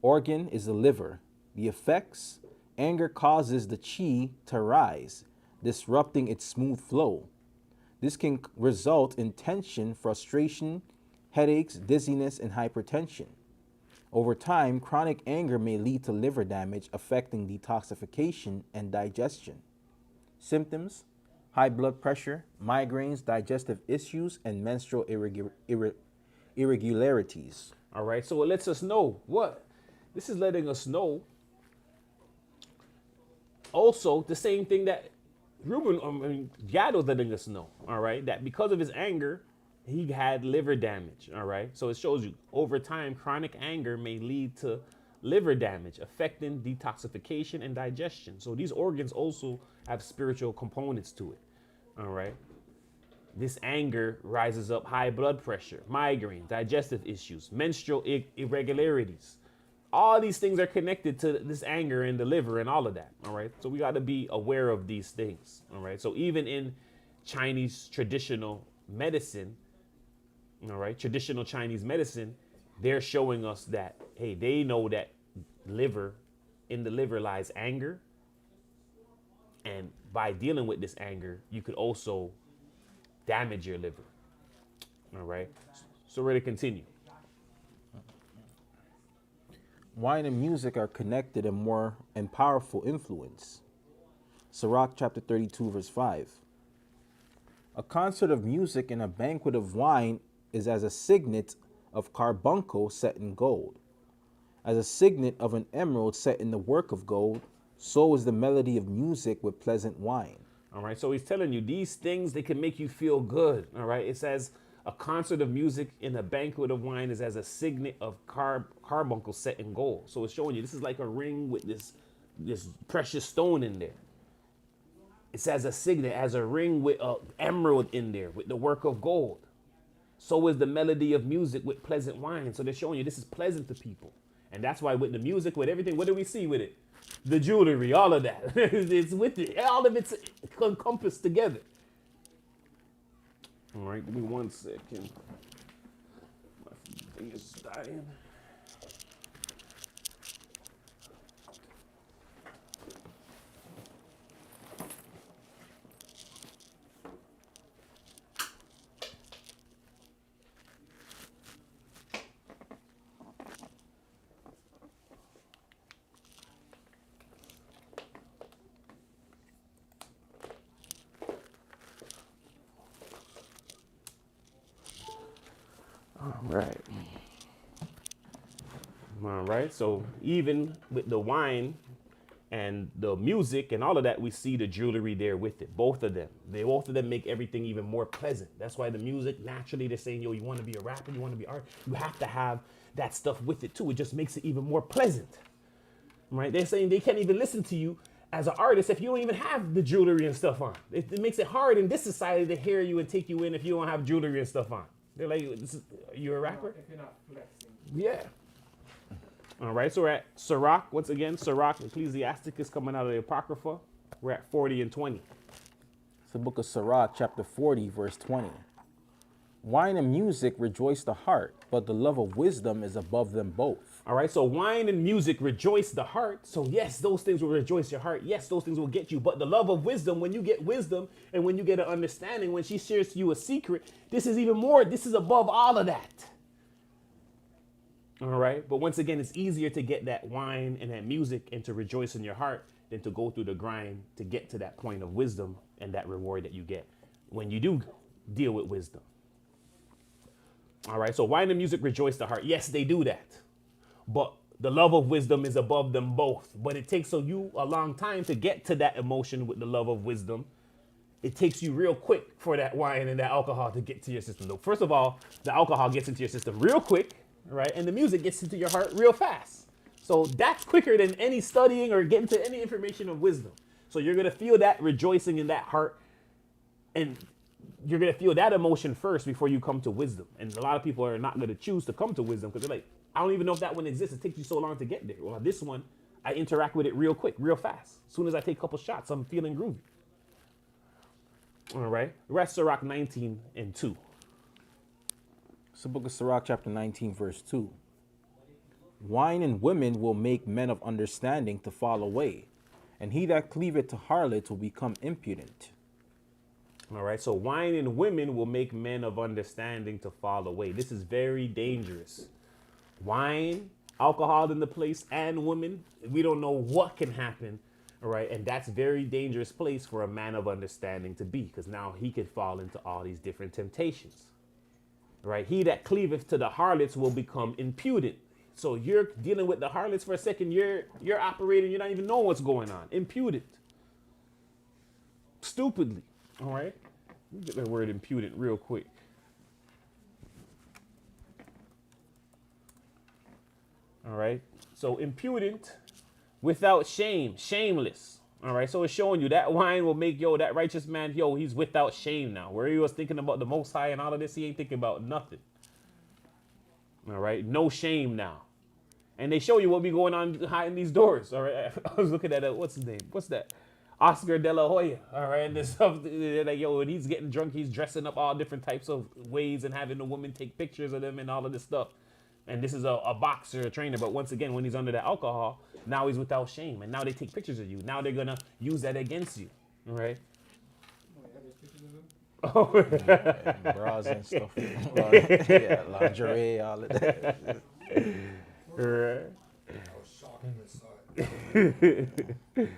Organ is the liver. The effects: anger causes the qi to rise, disrupting its smooth flow. This can result in tension, frustration, headaches, dizziness, and hypertension. Over time, chronic anger may lead to liver damage, affecting detoxification and digestion. Symptoms: high blood pressure, migraines, digestive issues, and menstrual irregularities. All right. So it lets us know what? This is letting us know also the same thing that Gado's letting us know. All right. That because of his anger, he had liver damage. All right. So it shows you over time, chronic anger may lead to liver damage, affecting detoxification and digestion. So these organs also have spiritual components to it. All right. This anger rises up high blood pressure, migraine, digestive issues, menstrual irregularities. All these things are connected to this anger in the liver and all of that. All right. So we got to be aware of these things. All right. So even in Chinese traditional medicine, all right, traditional Chinese medicine, they're showing us that, hey, they know that in the liver lies anger. And by dealing with this anger, you could also damage your liver. All right. So we're going to continue. Wine and music are connected and powerful influence. Sirach chapter 32, verse 5. A concert of music and a banquet of wine is as a signet of carbuncle set in gold. As a signet of an emerald set in the work of gold, so is the melody of music with pleasant wine. All right. So he's telling you these things, they can make you feel good. All right. It says a concert of music and a banquet of wine is as a signet of carbuncle set in gold. So it's showing you this is like a ring with this precious stone in there. It's as a signet, as a ring with an emerald in there with the work of gold. So is the melody of music with pleasant wine. So they're showing you this is pleasant to people. And that's why with the music, with everything, what do we see with it? The jewelry, all of that. It's with it. All of it's encompassed together. All right, give me 1 second. My thing is dying. Right. All right. So even with the wine and the music and all of that, we see the jewelry there with it. Both of them. Both of them make everything even more pleasant. That's why the music, naturally, they're saying, yo, you want to be a rapper, you want to be art, you have to have that stuff with it too. It just makes it even more pleasant. Right? They're saying they can't even listen to you as an artist if you don't even have the jewelry and stuff on. It makes it hard in this society to hear you and take you in if you don't have jewelry and stuff on. They're like, you're a rapper? If you're not flexing. Yeah. All right, so we're at Sirach. Once again, Sirach, Ecclesiasticus coming out of the Apocrypha. We're at 40 and 20. It's the book of Sirach, chapter 40, verse 20. Wine and music rejoice the heart, but the love of wisdom is above them both. All right, so wine and music rejoice the heart. So yes, those things will rejoice your heart. Yes, those things will get you. But the love of wisdom, when you get wisdom and when you get an understanding, when she shares to you a secret, this is even more, this is above all of that. All right, but once again, it's easier to get that wine and that music and to rejoice in your heart than to go through the grind to get to that point of wisdom and that reward that you get when you do deal with wisdom. All right, so wine and music rejoice the heart. Yes, they do that. But the love of wisdom is above them both. But it takes you a long time to get to that emotion with the love of wisdom. It takes you real quick for that wine and that alcohol to get to your system. Though, first of all, the alcohol gets into your system real quick, right? And the music gets into your heart real fast. So that's quicker than any studying or getting to any information of wisdom. So you're going to feel that rejoicing in that heart, and you're going to feel that emotion first before you come to wisdom. And a lot of people are not going to choose to come to wisdom because they're like, I don't even know if that one exists. It takes you so long to get there. Well, this one, I interact with it real quick, real fast. As soon as I take a couple shots, I'm feeling groovy. All right. We're at Sirach 19 and 2. It's the book of Sirach, chapter 19, verse 2. Wine and women will make men of understanding to fall away, and he that cleaveth to harlots will become impudent. All right. So wine and women will make men of understanding to fall away. This is very dangerous. Wine, alcohol in the place, and women. We don't know what can happen. All right. And that's a very dangerous place for a man of understanding to be, because now he could fall into all these different temptations. Right. He that cleaveth to the harlots will become impudent. So you're dealing with the harlots for a second. You're operating. You're not even knowing what's going on. Impudent. Stupidly. All right. Let me get that word impudent real quick. All right. So impudent, without shame, shameless. All right. So it's showing you that wine will make, that righteous man, he's without shame now. Where he was thinking about the Most High and all of this, he ain't thinking about nothing. All right. No shame now. And they show you what be going on behind these doors. All right. I was looking at what's his name? What's that? Oscar De La Hoya. All right. And this stuff, they're like, when he's getting drunk, he's dressing up all different types of ways and having the women take pictures of them and all of this stuff. And this is a boxer, a trainer. But once again, when he's under the alcohol, now he's without shame. And now they take pictures of you. Now they're going to use that against you. All right. Oh, bras and stuff. Yeah, lingerie, all of that. Right. I was shocked when I saw it.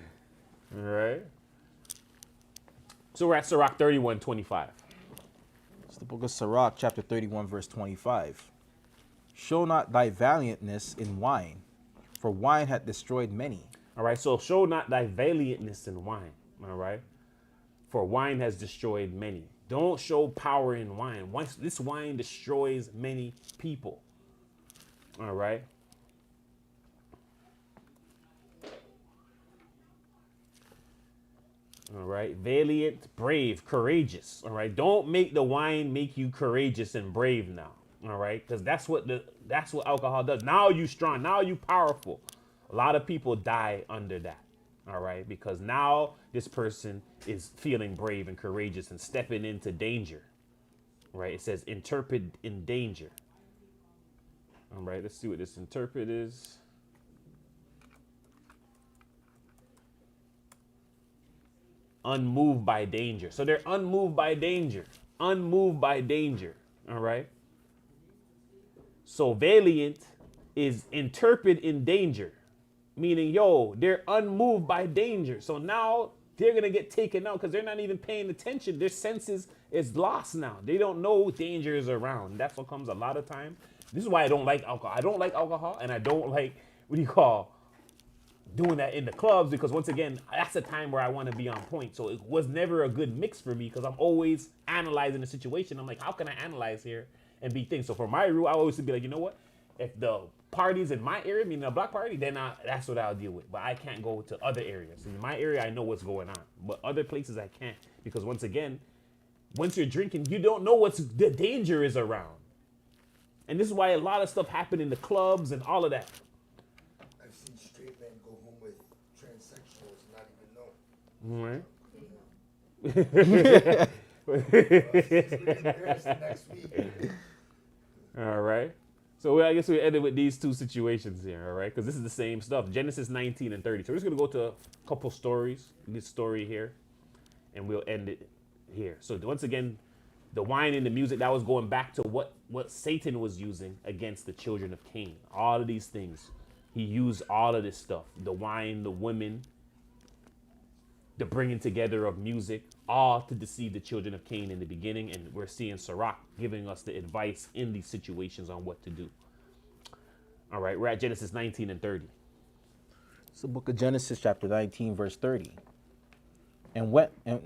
All right. So we're at Sirach 31:25. It's the book of Sirach, chapter 31, verse 25. Show not thy valiantness in wine, for wine hath destroyed many. All right. So show not thy valiantness in wine. All right. For wine has destroyed many. Don't show power in wine. This wine destroys many people. All right. All right. Valiant, brave, courageous. All right. Don't make the wine make you courageous and brave now. All right. Because that's what alcohol does. Now you strong. Now you powerful. A lot of people die under that. All right. Because now this person is feeling brave and courageous and stepping into danger. Right. It says interpret in danger. All right. Let's see what this interpret is. Unmoved by danger. So they're unmoved by danger. Unmoved by danger. All right. So valiant is interpret in danger. Meaning, they're unmoved by danger. So now they're going to get taken out because they're not even paying attention. Their senses is lost now. They don't know danger is around. That's what comes a lot of time. This is why I don't like alcohol. I don't like alcohol, and I don't like, doing that in the clubs, because once again, that's a time where I want to be on point. So it was never a good mix for me because I'm always analyzing the situation. I'm like, how can I analyze here and be things? So for my rule, I always be like, you know what? If the parties in my area, meaning a block party, then that's what I'll deal with. But I can't go to other areas. In my area, I know what's going on. But other places, I can't. Because once again, once you're drinking, you don't know what's the danger is around. And this is why a lot of stuff happened in the clubs and all of that. I've seen straight men go home with transsexuals and not even know. Next week. All right. So I guess we ended with these two situations here, all right? Because this is the same stuff. Genesis 19 and 30. So we're just going to go to a couple stories. This story here. And we'll end it here. So once again, the wine and the music, that was going back to what Satan was using against the children of Cain. All of these things. He used all of this stuff. The wine, the women, the bringing together of music, all to deceive the children of Cain in the beginning. And we're seeing Sirach giving us the advice in these situations on what to do. All right, we're at Genesis 19 and 30. It's the book of Genesis, chapter 19, verse 30. And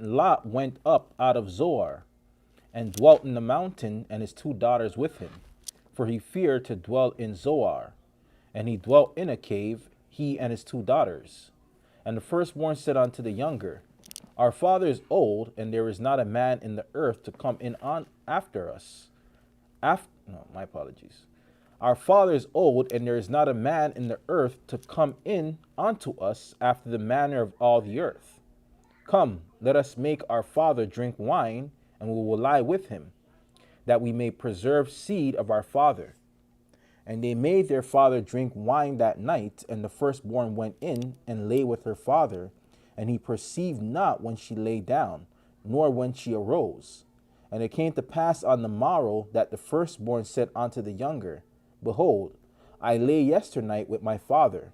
Lot went up out of Zoar and dwelt in the mountain, and his 2 daughters with him. For he feared to dwell in Zoar. And he dwelt in a cave, he and his 2 daughters. And the firstborn said unto the younger, Our father is old, and there is not a man in the earth to come in on after us. My apologies. Our father is old, and there is not a man in the earth to come in unto us after the manner of all the earth. Come, let us make our father drink wine, and we will lie with him, that we may preserve seed of our father. And they made their father drink wine that night, and the firstborn went in and lay with her father, and he perceived not when she lay down, nor when she arose. And it came to pass on the morrow that the firstborn said unto the younger, Behold, I lay yesternight with my father.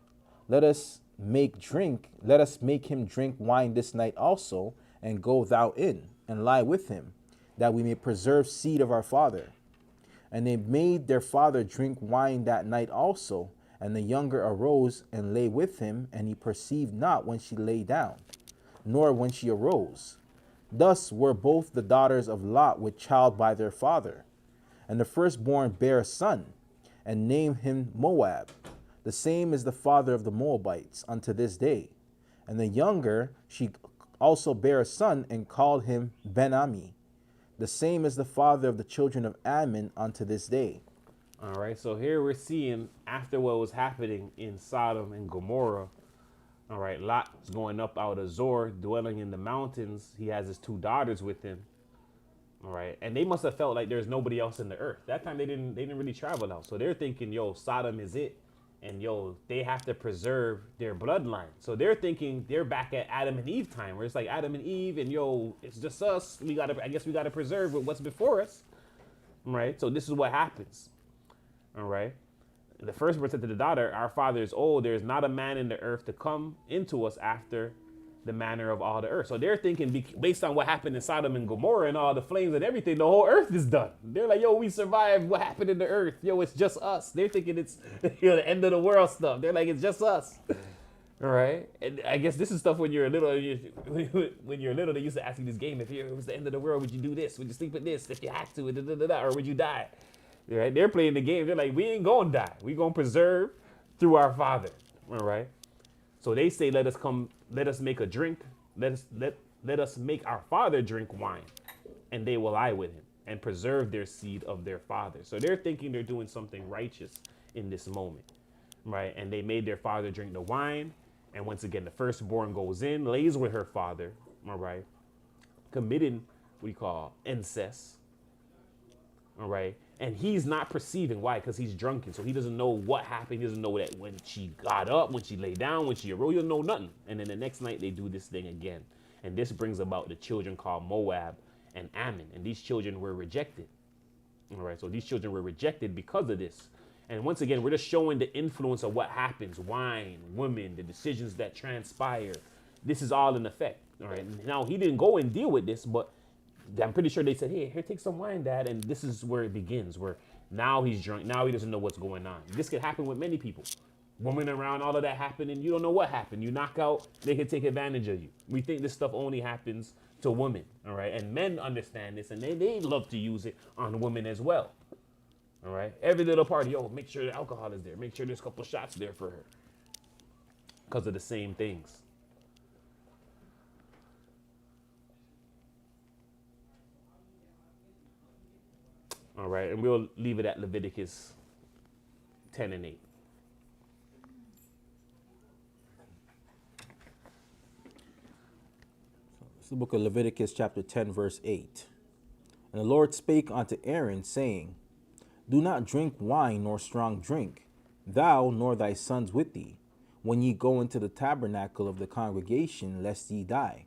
Let us make him drink wine this night also, and go thou in, and lie with him, that we may preserve seed of our father. And they made their father drink wine that night also, and the younger arose and lay with him, and he perceived not when she lay down, nor when she arose. Thus were both the daughters of Lot with child by their father. And the firstborn bare a son, and named him Moab. The same is the father of the Moabites unto this day. And the younger, she also bare a son, and called him Ben-Ami. The same is the father of the children of Ammon unto this day. All right, so here we're seeing after what was happening in Sodom and Gomorrah. All right, Lot's going up out of Zoar, dwelling in the mountains. He has his 2 daughters with him. All right, and they must have felt like there's nobody else in the earth. That time they didn't really travel out. So they're thinking, yo, Sodom is it. And yo, they have to preserve their bloodline. So they're thinking they're back at Adam and Eve time, where it's like Adam and Eve, and yo, it's just us. I guess we gotta preserve what's before us. Right? So this is what happens. All right. The firstborn said to the daughter, Our father is old. There is not a man in the earth to come into us after the manner of all the earth. So they're thinking, based on what happened in Sodom and Gomorrah and all the flames and everything, the whole earth is done. They're like, yo, we survived what happened in the earth. Yo, it's just us. They're thinking it's the end of the world stuff. They're like, it's just us. All right. And I guess this is stuff when you're little. When you're little, they used to ask you this game. If it was the end of the world, would you do this? Would you sleep with this? If you had to, or would you die? All right. They're playing the game. They're like, we ain't going to die. We're going to preserve through our father. All right. So they say, let us make a drink. Let us make our father drink wine, and they will lie with him and preserve their seed of their father. So they're thinking they're doing something righteous in this moment, right? And they made their father drink the wine. And once again, the firstborn goes in, lays with her father, all right, committing what you call incest, all right? And he's not perceiving. Why? Because he's drunken. So he doesn't know what happened. He doesn't know that when she got up, when she lay down, when she arose, he doesn't know nothing. And then the next night they do this thing again. And this brings about the children called Moab and Ammon. And these children were rejected. All right. So these children were rejected because of this. And once again, we're just showing the influence of what happens. Wine, women, the decisions that transpire. This is all in effect. All right. Now, he didn't go and deal with this, but I'm pretty sure they said, hey, here, take some wine, Dad. And this is where it begins, where now he's drunk. Now he doesn't know what's going on. This could happen with many people. Women around, all of that happened, and you don't know what happened. You knock out, they can take advantage of you. We think this stuff only happens to women, all right? And men understand this, and they love to use it on women as well, All right. Every little party, yo, make sure the alcohol is there. Make sure there's a couple shots there for her. Because of the same things. All right. And we'll leave it at Leviticus 10 and 8. It's the book of Leviticus, chapter 10, verse 8. And the Lord spake unto Aaron, saying, Do not drink wine nor strong drink, thou nor thy sons with thee, when ye go into the tabernacle of the congregation, lest ye die.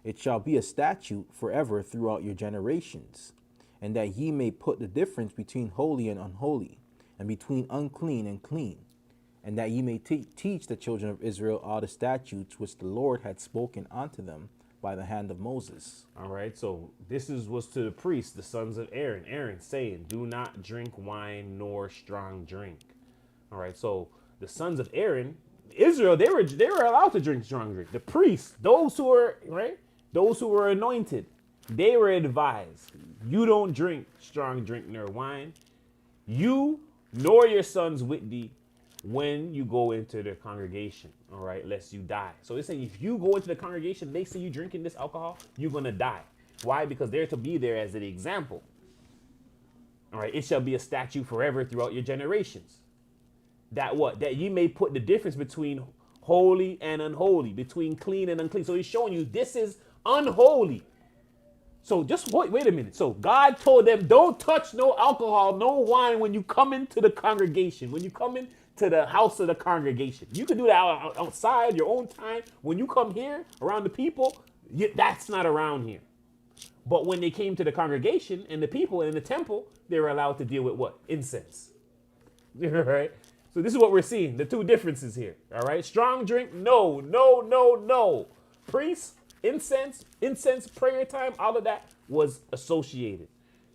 It shall be a statute forever throughout your generations, and that ye may put the difference between holy and unholy, and between unclean and clean, and that ye may teach the children of Israel all the statutes which the Lord had spoken unto them by the hand of Moses. All right. So this was to the priests, the sons of Aaron. Aaron saying, do not drink wine nor strong drink. All right. So the sons of Aaron, Israel, they were allowed to drink strong drink. The priests, those who were anointed, they were advised, you don't drink strong drink nor wine, you nor your sons with thee, when you go into the congregation, all right, lest you die. So they're saying if you go into the congregation, they see you drinking this alcohol, you're going to die. Why? Because they're to be there as an example. All right, it shall be a statute forever throughout your generations. That what? That ye may put the difference between holy and unholy, between clean and unclean. So he's showing you this is unholy. So just wait a minute. So God told them, don't touch no alcohol, no wine when you come into the congregation, when you come into the house of the congregation. You can do that outside, your own time. When you come here around the people, that's not around here. But when they came to the congregation and the people in the temple, they were allowed to deal with what? Incense. All right. So this is what we're seeing, the two differences here. All right. Strong drink, no, no, no, no. Priests, incense, prayer time, all of that was associated.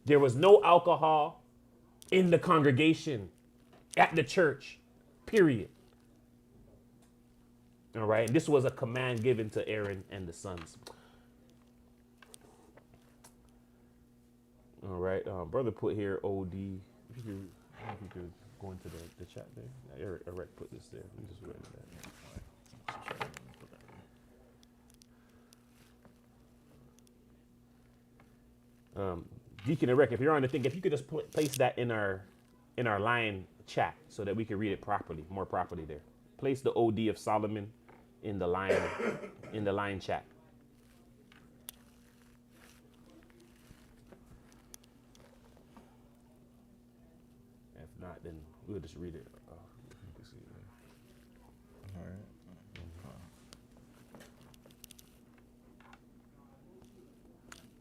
There was no alcohol in the congregation, at the church, period. All right. And this was a command given to Aaron and the sons. All right. Brother put here OD. If you could go into the chat there. Yeah, Eric put this there. Let me just write that. Deacon Eric, if you're on the thing, if you could just place that in our line chat so that we can read it properly, more properly there. Place the OD of Solomon in the line chat. If not, then we'll just read it. You can see it there. All right.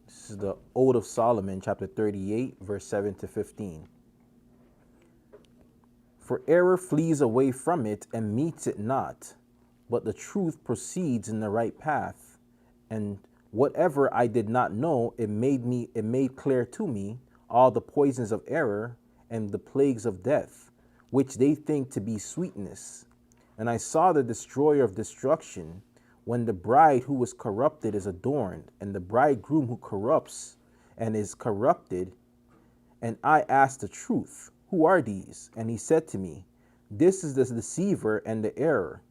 This is the Ode of Solomon, chapter 38, verse 7 to 15. For error flees away from it and meets it not, but the truth proceeds in the right path. And whatever I did not know, it made clear to me all the poisons of error and the plagues of death, which they think to be sweetness. And I saw the destroyer of destruction, when the bride who was corrupted is adorned, and the bridegroom who corrupts and is corrupted. And I asked the truth, who are these? And he said to me, this is the deceiver and the error,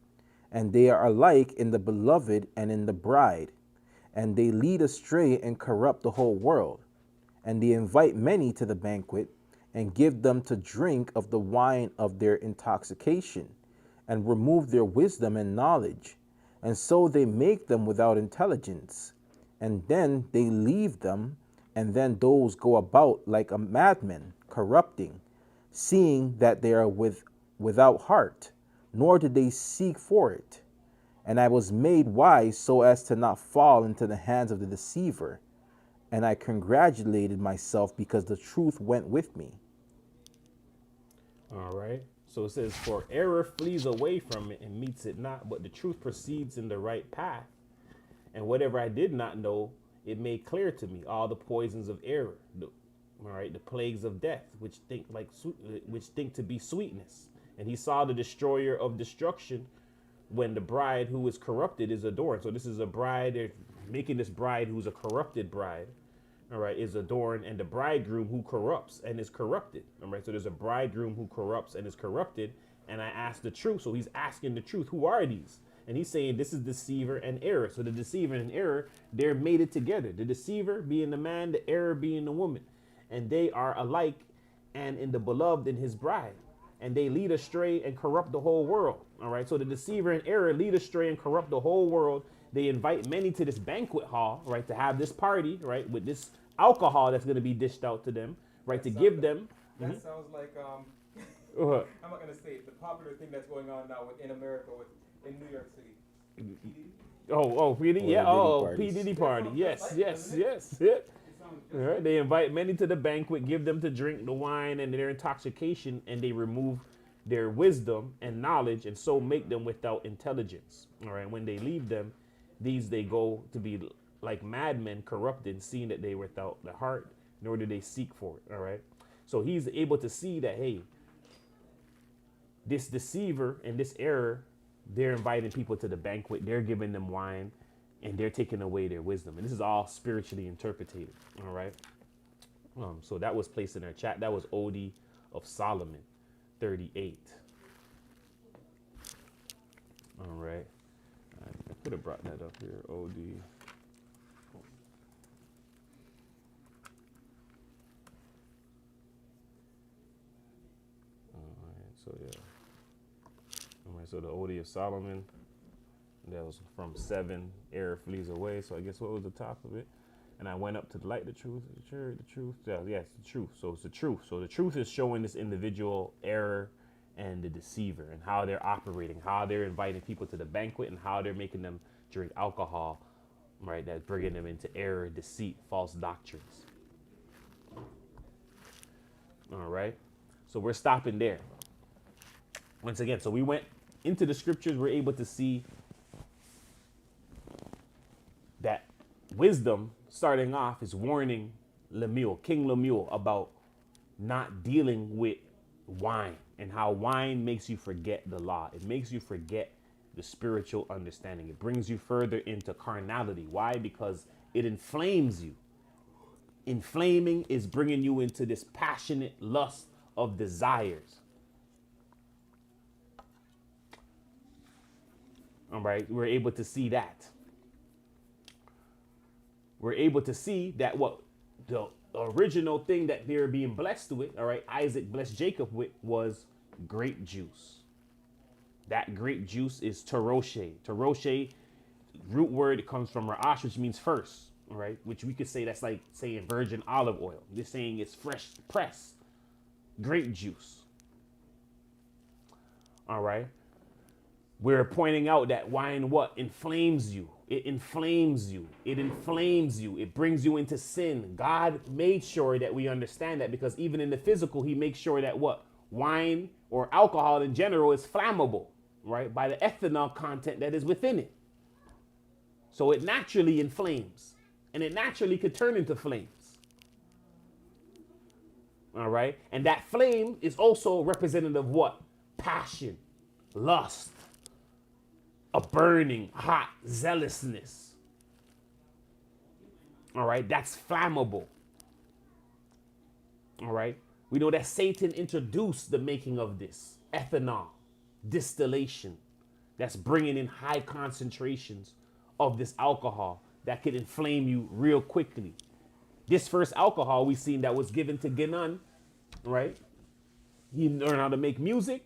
and they are alike in the beloved and in the bride, and they lead astray and corrupt the whole world. And they invite many to the banquet, and give them to drink of the wine of their intoxication, and remove their wisdom and knowledge. And so they make them without intelligence, and then they leave them, and then those go about like a madman, corrupting, seeing that they are without heart, nor did they seek for it. And I was made wise so as to not fall into the hands of the deceiver, and I congratulated myself because the truth went with me. All right. So it says, for error flees away from it and meets it not, but the truth proceeds in the right path. And whatever I did not know, it made clear to me all the poisons of error, all right, the plagues of death, which think to be sweetness. And he saw the destroyer of destruction, when the bride who is corrupted is adorned. So this is a bride, they're making this bride who's a corrupted bride, all right, is adorned, and the bridegroom who corrupts and is corrupted. All right, so there's a bridegroom who corrupts and is corrupted. And I asked the truth. So he's asking the truth. Who are these? And he's saying this is deceiver and error. So the deceiver and error, they're mated together. The deceiver being the man, the error being the woman. And they are alike and in the beloved in his bride. And they lead astray and corrupt the whole world. All right. So the deceiver and error lead astray and corrupt the whole world. They invite many to this banquet hall, right, to have this party, right, with this alcohol that's going to be dished out to them, right, to give them. That sounds like What? I'm not gonna say it, the popular thing that's going on now in America in New York City. P. Diddy? Yeah. P. Diddy party. Yes, Yes. Yeah. All right. They invite many to the banquet, give them to drink the wine and their intoxication, and they remove their wisdom and knowledge, and so make them without intelligence. All right. When they leave them, these they go to be like madmen, corrupted, seeing that they were without the heart, nor do they seek for it. All right. So he's able to see that, hey, this deceiver and this error, they're inviting people to the banquet, they're giving them wine, and they're taking away their wisdom. And this is all spiritually interpreted. All right. So that was placed in our chat. That was Ode of Solomon 38. All right. I could have brought that up here. Ode. All right. So yeah. All right, so the Ode of Solomon, that was from 7, error flees away. So I guess what was the top of it? And I went up to the light, the truth, the truth. Yeah, yes, the truth. So it's the truth. So the truth is showing this individual error and the deceiver and how they're operating, how they're inviting people to the banquet and how they're making them drink alcohol, right? That's bringing them into error, deceit, false doctrines. All right. So we're stopping there. Once again, so we went into the scriptures, we're able to see that wisdom, starting off, is warning Lemuel, King Lemuel, about not dealing with wine and how wine makes you forget the law. It makes you forget the spiritual understanding. It brings you further into carnality. Why? Because it inflames you. Inflaming is bringing you into this passionate lust of desires. All right, we're able to see that. We're able to see that what the original thing that they're being blessed with, all right, Isaac blessed Jacob with, was grape juice. That grape juice is teroshe. Teroshe, root word, it comes from ra'ash, which means first, all right, which we could say that's like saying virgin olive oil. They're saying it's fresh pressed grape juice. All right. We're pointing out that wine, what? Inflames you. It inflames you. It inflames you. It brings you into sin. God made sure that we understand that, because even in the physical, he makes sure that what? Wine or alcohol in general is flammable, right? By the ethanol content that is within it. So it naturally inflames, and it naturally could turn into flames. All right. And that flame is also representative of what? Passion, lust, a burning, hot zealousness. All right, that's flammable. All right, we know that Satan introduced the making of this ethanol, distillation, that's bringing in high concentrations of this alcohol that could inflame you real quickly. This first alcohol we seen that was given to Genon, right? He learned how to make music.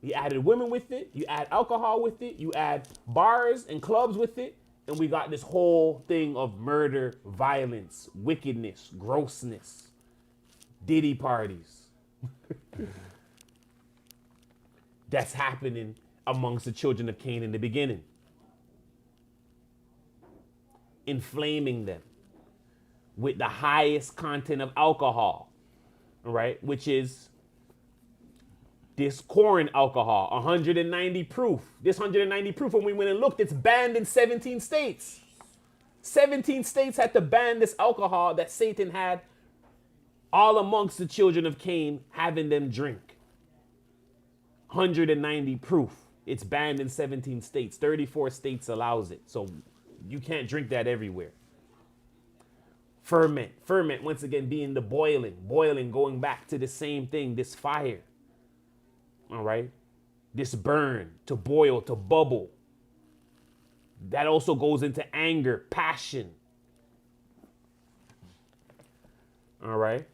He added women with it. You add alcohol with it. You add bars and clubs with it. And we got this whole thing of murder, violence, wickedness, grossness, Diddy parties. That's happening amongst the children of Cain in the beginning. Inflaming them with the highest content of alcohol, right? Which is this corn alcohol, 190 proof. This 190 proof, when we went and looked, it's banned in 17 states. 17 states had to ban this alcohol that Satan had all amongst the children of Cain, having them drink. 190 proof. It's banned in 17 states. 34 states allows it. So you can't drink that everywhere. Ferment. Ferment, once again, being the boiling. Boiling, going back to the same thing, this fire. All right? This burn, to boil, to bubble. That also goes into anger, passion. All right?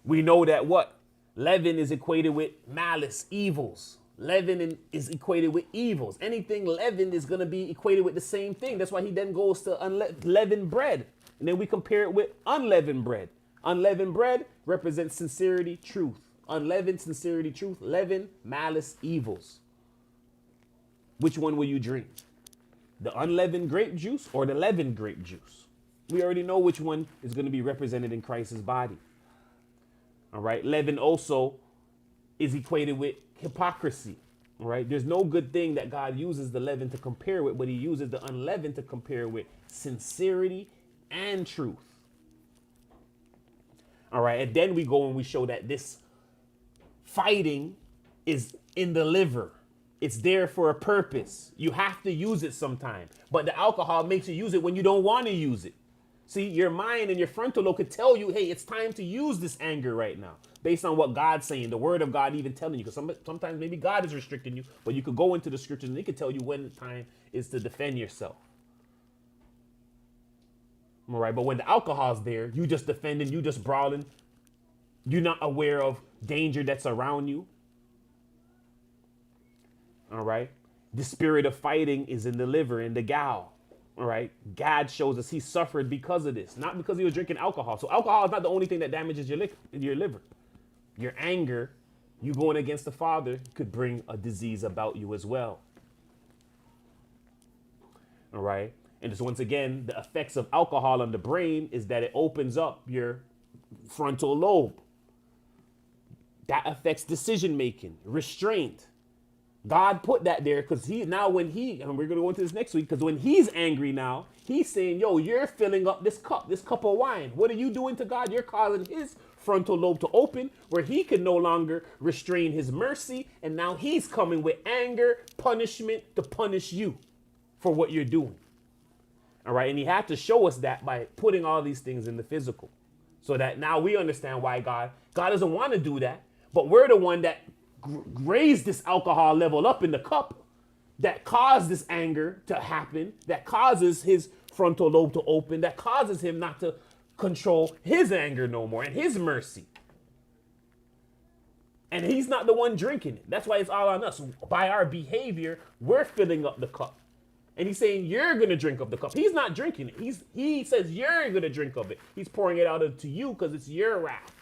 We know that what? Leaven is equated with malice, evils. Leaven is equated with evils. Anything leavened is going to be equated with the same thing. That's why he then goes to leavened bread. And then we compare it with unleavened bread. Unleavened bread represents sincerity, truth. Unleavened, sincerity, truth. Leaven, malice, evils. Which one will you drink? The unleavened grape juice or the leavened grape juice? We already know which one is going to be represented in Christ's body. All right. Leaven also is equated with hypocrisy. All right. There's no good thing that God uses the leaven to compare with, but he uses the unleavened to compare with sincerity and truth. All right. And then we go and we show that this fighting is in the liver. It's there for a purpose. You have to use it sometime. But the alcohol makes you use it when you don't want to use it. See, your mind and your frontal lobe could tell you, hey, it's time to use this anger right now. Based on what God's saying, the word of God even telling you. Because sometimes maybe God is restricting you, but you could go into the scriptures and it could tell you when the time is to defend yourself. All right, but when the alcohol's there, you just defending, you just brawling. You're not aware of danger that's around you. All right. The spirit of fighting is in the liver, in the gall. All right. God shows us he suffered because of this, not because he was drinking alcohol. So alcohol is not the only thing that damages your liver. Your anger, you going against the Father, could bring a disease about you as well. All right. And just once again, the effects of alcohol on the brain is that it opens up your frontal lobe. That affects decision making, restraint. God put that there because and we're going to go into this next week, because when he's angry now, he's saying, yo, you're filling up this cup of wine. What are you doing to God? You're causing his frontal lobe to open where he can no longer restrain his mercy. And now he's coming with anger, punishment to punish you for what you're doing. All right. And he had to show us that by putting all these things in the physical, so that now we understand why God doesn't want to do that. But we're the one that raised this alcohol level up in the cup, that caused this anger to happen, that causes his frontal lobe to open, that causes him not to control his anger no more and his mercy. And he's not the one drinking it. That's why it's all on us. By our behavior, we're filling up the cup. And he's saying, you're going to drink of the cup. He's not drinking it. He says, you're going to drink of it. He's pouring it out into you because it's your wrath.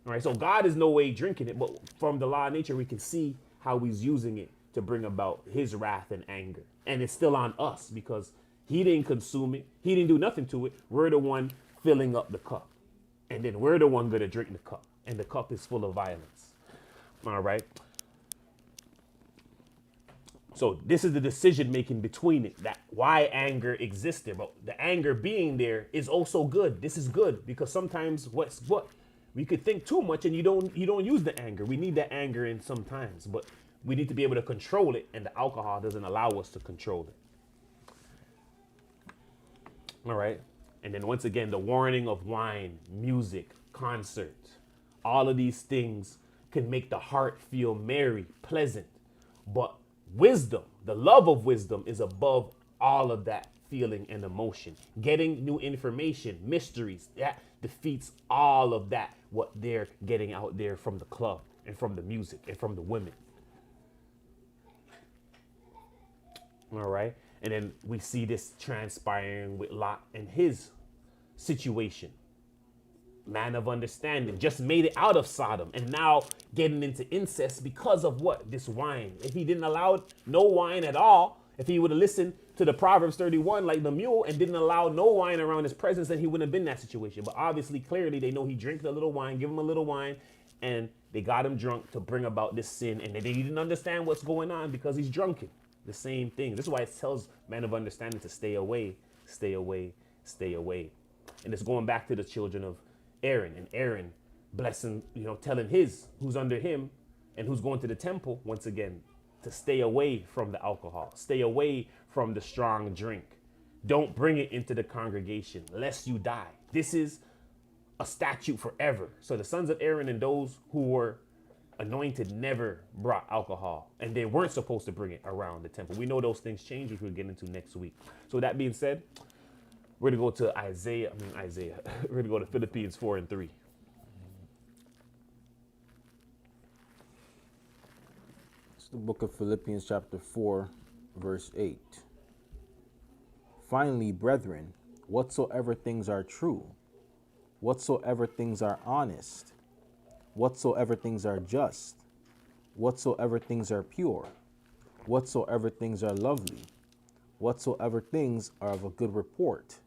All right, so God is no way drinking it, but from the law of nature, we can see how he's using it to bring about his wrath and anger. And it's still on us because he didn't consume it. He didn't do nothing to it. We're the one filling up the cup. And then we're the one going to drink the cup. And the cup is full of violence. All right. So this is the decision making between it, that why anger existed. But the anger being there is also good. This is good because sometimes we could think too much and you don't use the anger. We need that anger in sometimes, but we need to be able to control it, and the alcohol doesn't allow us to control it. All right. And then once again, the warning of wine, music, concerts, all of these things can make the heart feel merry, pleasant. But wisdom, the love of wisdom, is above all of that feeling and emotion. Getting new information, mysteries, that defeats all of that, what they're getting out there from the club and from the music and from the women. All right. And then we see this transpiring with Lot and his situation. Man of understanding just made it out of Sodom and now getting into incest because of what? This wine. If he didn't allow no wine at all, if he would have listened to the Proverbs 31 like the mule and didn't allow no wine around his presence, then he wouldn't have been in that situation. But obviously, clearly, they know he drank a little wine, give him a little wine, and they got him drunk to bring about this sin. And they didn't understand what's going on because he's drunken. The same thing. This is why it tells man of understanding to stay away, stay away, stay away. And it's going back to the children of Aaron, and Aaron blessing, telling who's under him and who's going to the temple, once again, to stay away from the alcohol, stay away from the strong drink, Don't bring it into the congregation, lest you die. This is a statute forever. So the sons of Aaron and those who were anointed never brought alcohol, and they weren't supposed to bring it around the temple. We know those things change, which we'll get into next week. So that being said, we're gonna go to Isaiah. We're gonna go to Philippians 4 and 3. It's the book of Philippians chapter 4, verse 8. Finally, brethren, whatsoever things are true, whatsoever things are honest, whatsoever things are just, whatsoever things are pure, whatsoever things are lovely, whatsoever things are of a good report,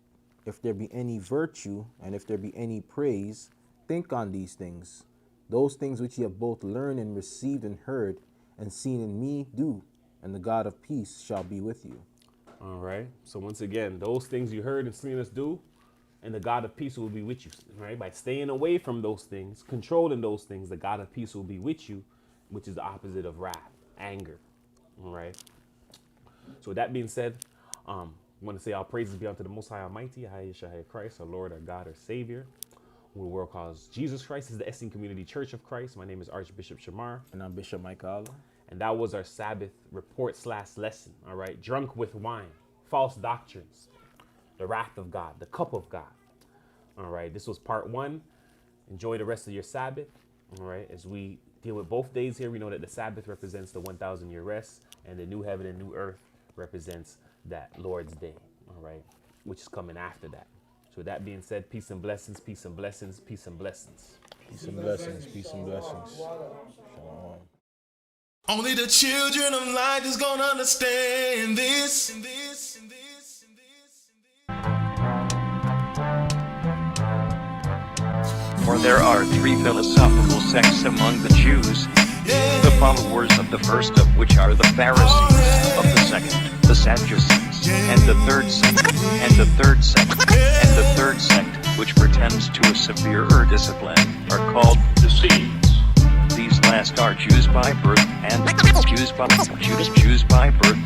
if there be any virtue, and if there be any praise, think on these things. Those things which ye have both learned and received and heard and seen in me, do, and the God of peace shall be with you. All right. So once again, those things you heard and seen us do, and the God of peace will be with you. Right? By staying away from those things, controlling those things, the God of peace will be with you, which is the opposite of wrath, anger. All right. So with that being said, I want to say all praises be unto the Most High Almighty, Yahweh Christ, our Lord, our God, our Savior, who the world calls Jesus Christ. This is the Essene Community Church of Christ. My name is Archbishop Shamar. And I'm Bishop Michael. And that was our Sabbath report / lesson. All right. Drunk with wine, false doctrines, the wrath of God, the cup of God. All right. This was part 1. Enjoy the rest of your Sabbath. All right. As we deal with both days here, we know that the Sabbath represents the 1,000-year rest, and the new heaven and new earth represents that Lord's Day. All right. Which is coming after that. So with that being said, peace and blessings, peace and blessings, peace and blessings. Peace and blessings, peace and blessings. Shalom. Only the children of light is gonna understand this. For there are 3 philosophical sects among the Jews, the followers of the first of which are the Pharisees, of the second, the Sadducees, and the third sect, and the third sect, which pretends to a severer discipline, are called the Essenes. These last are Jews by birth, and Jews by birth,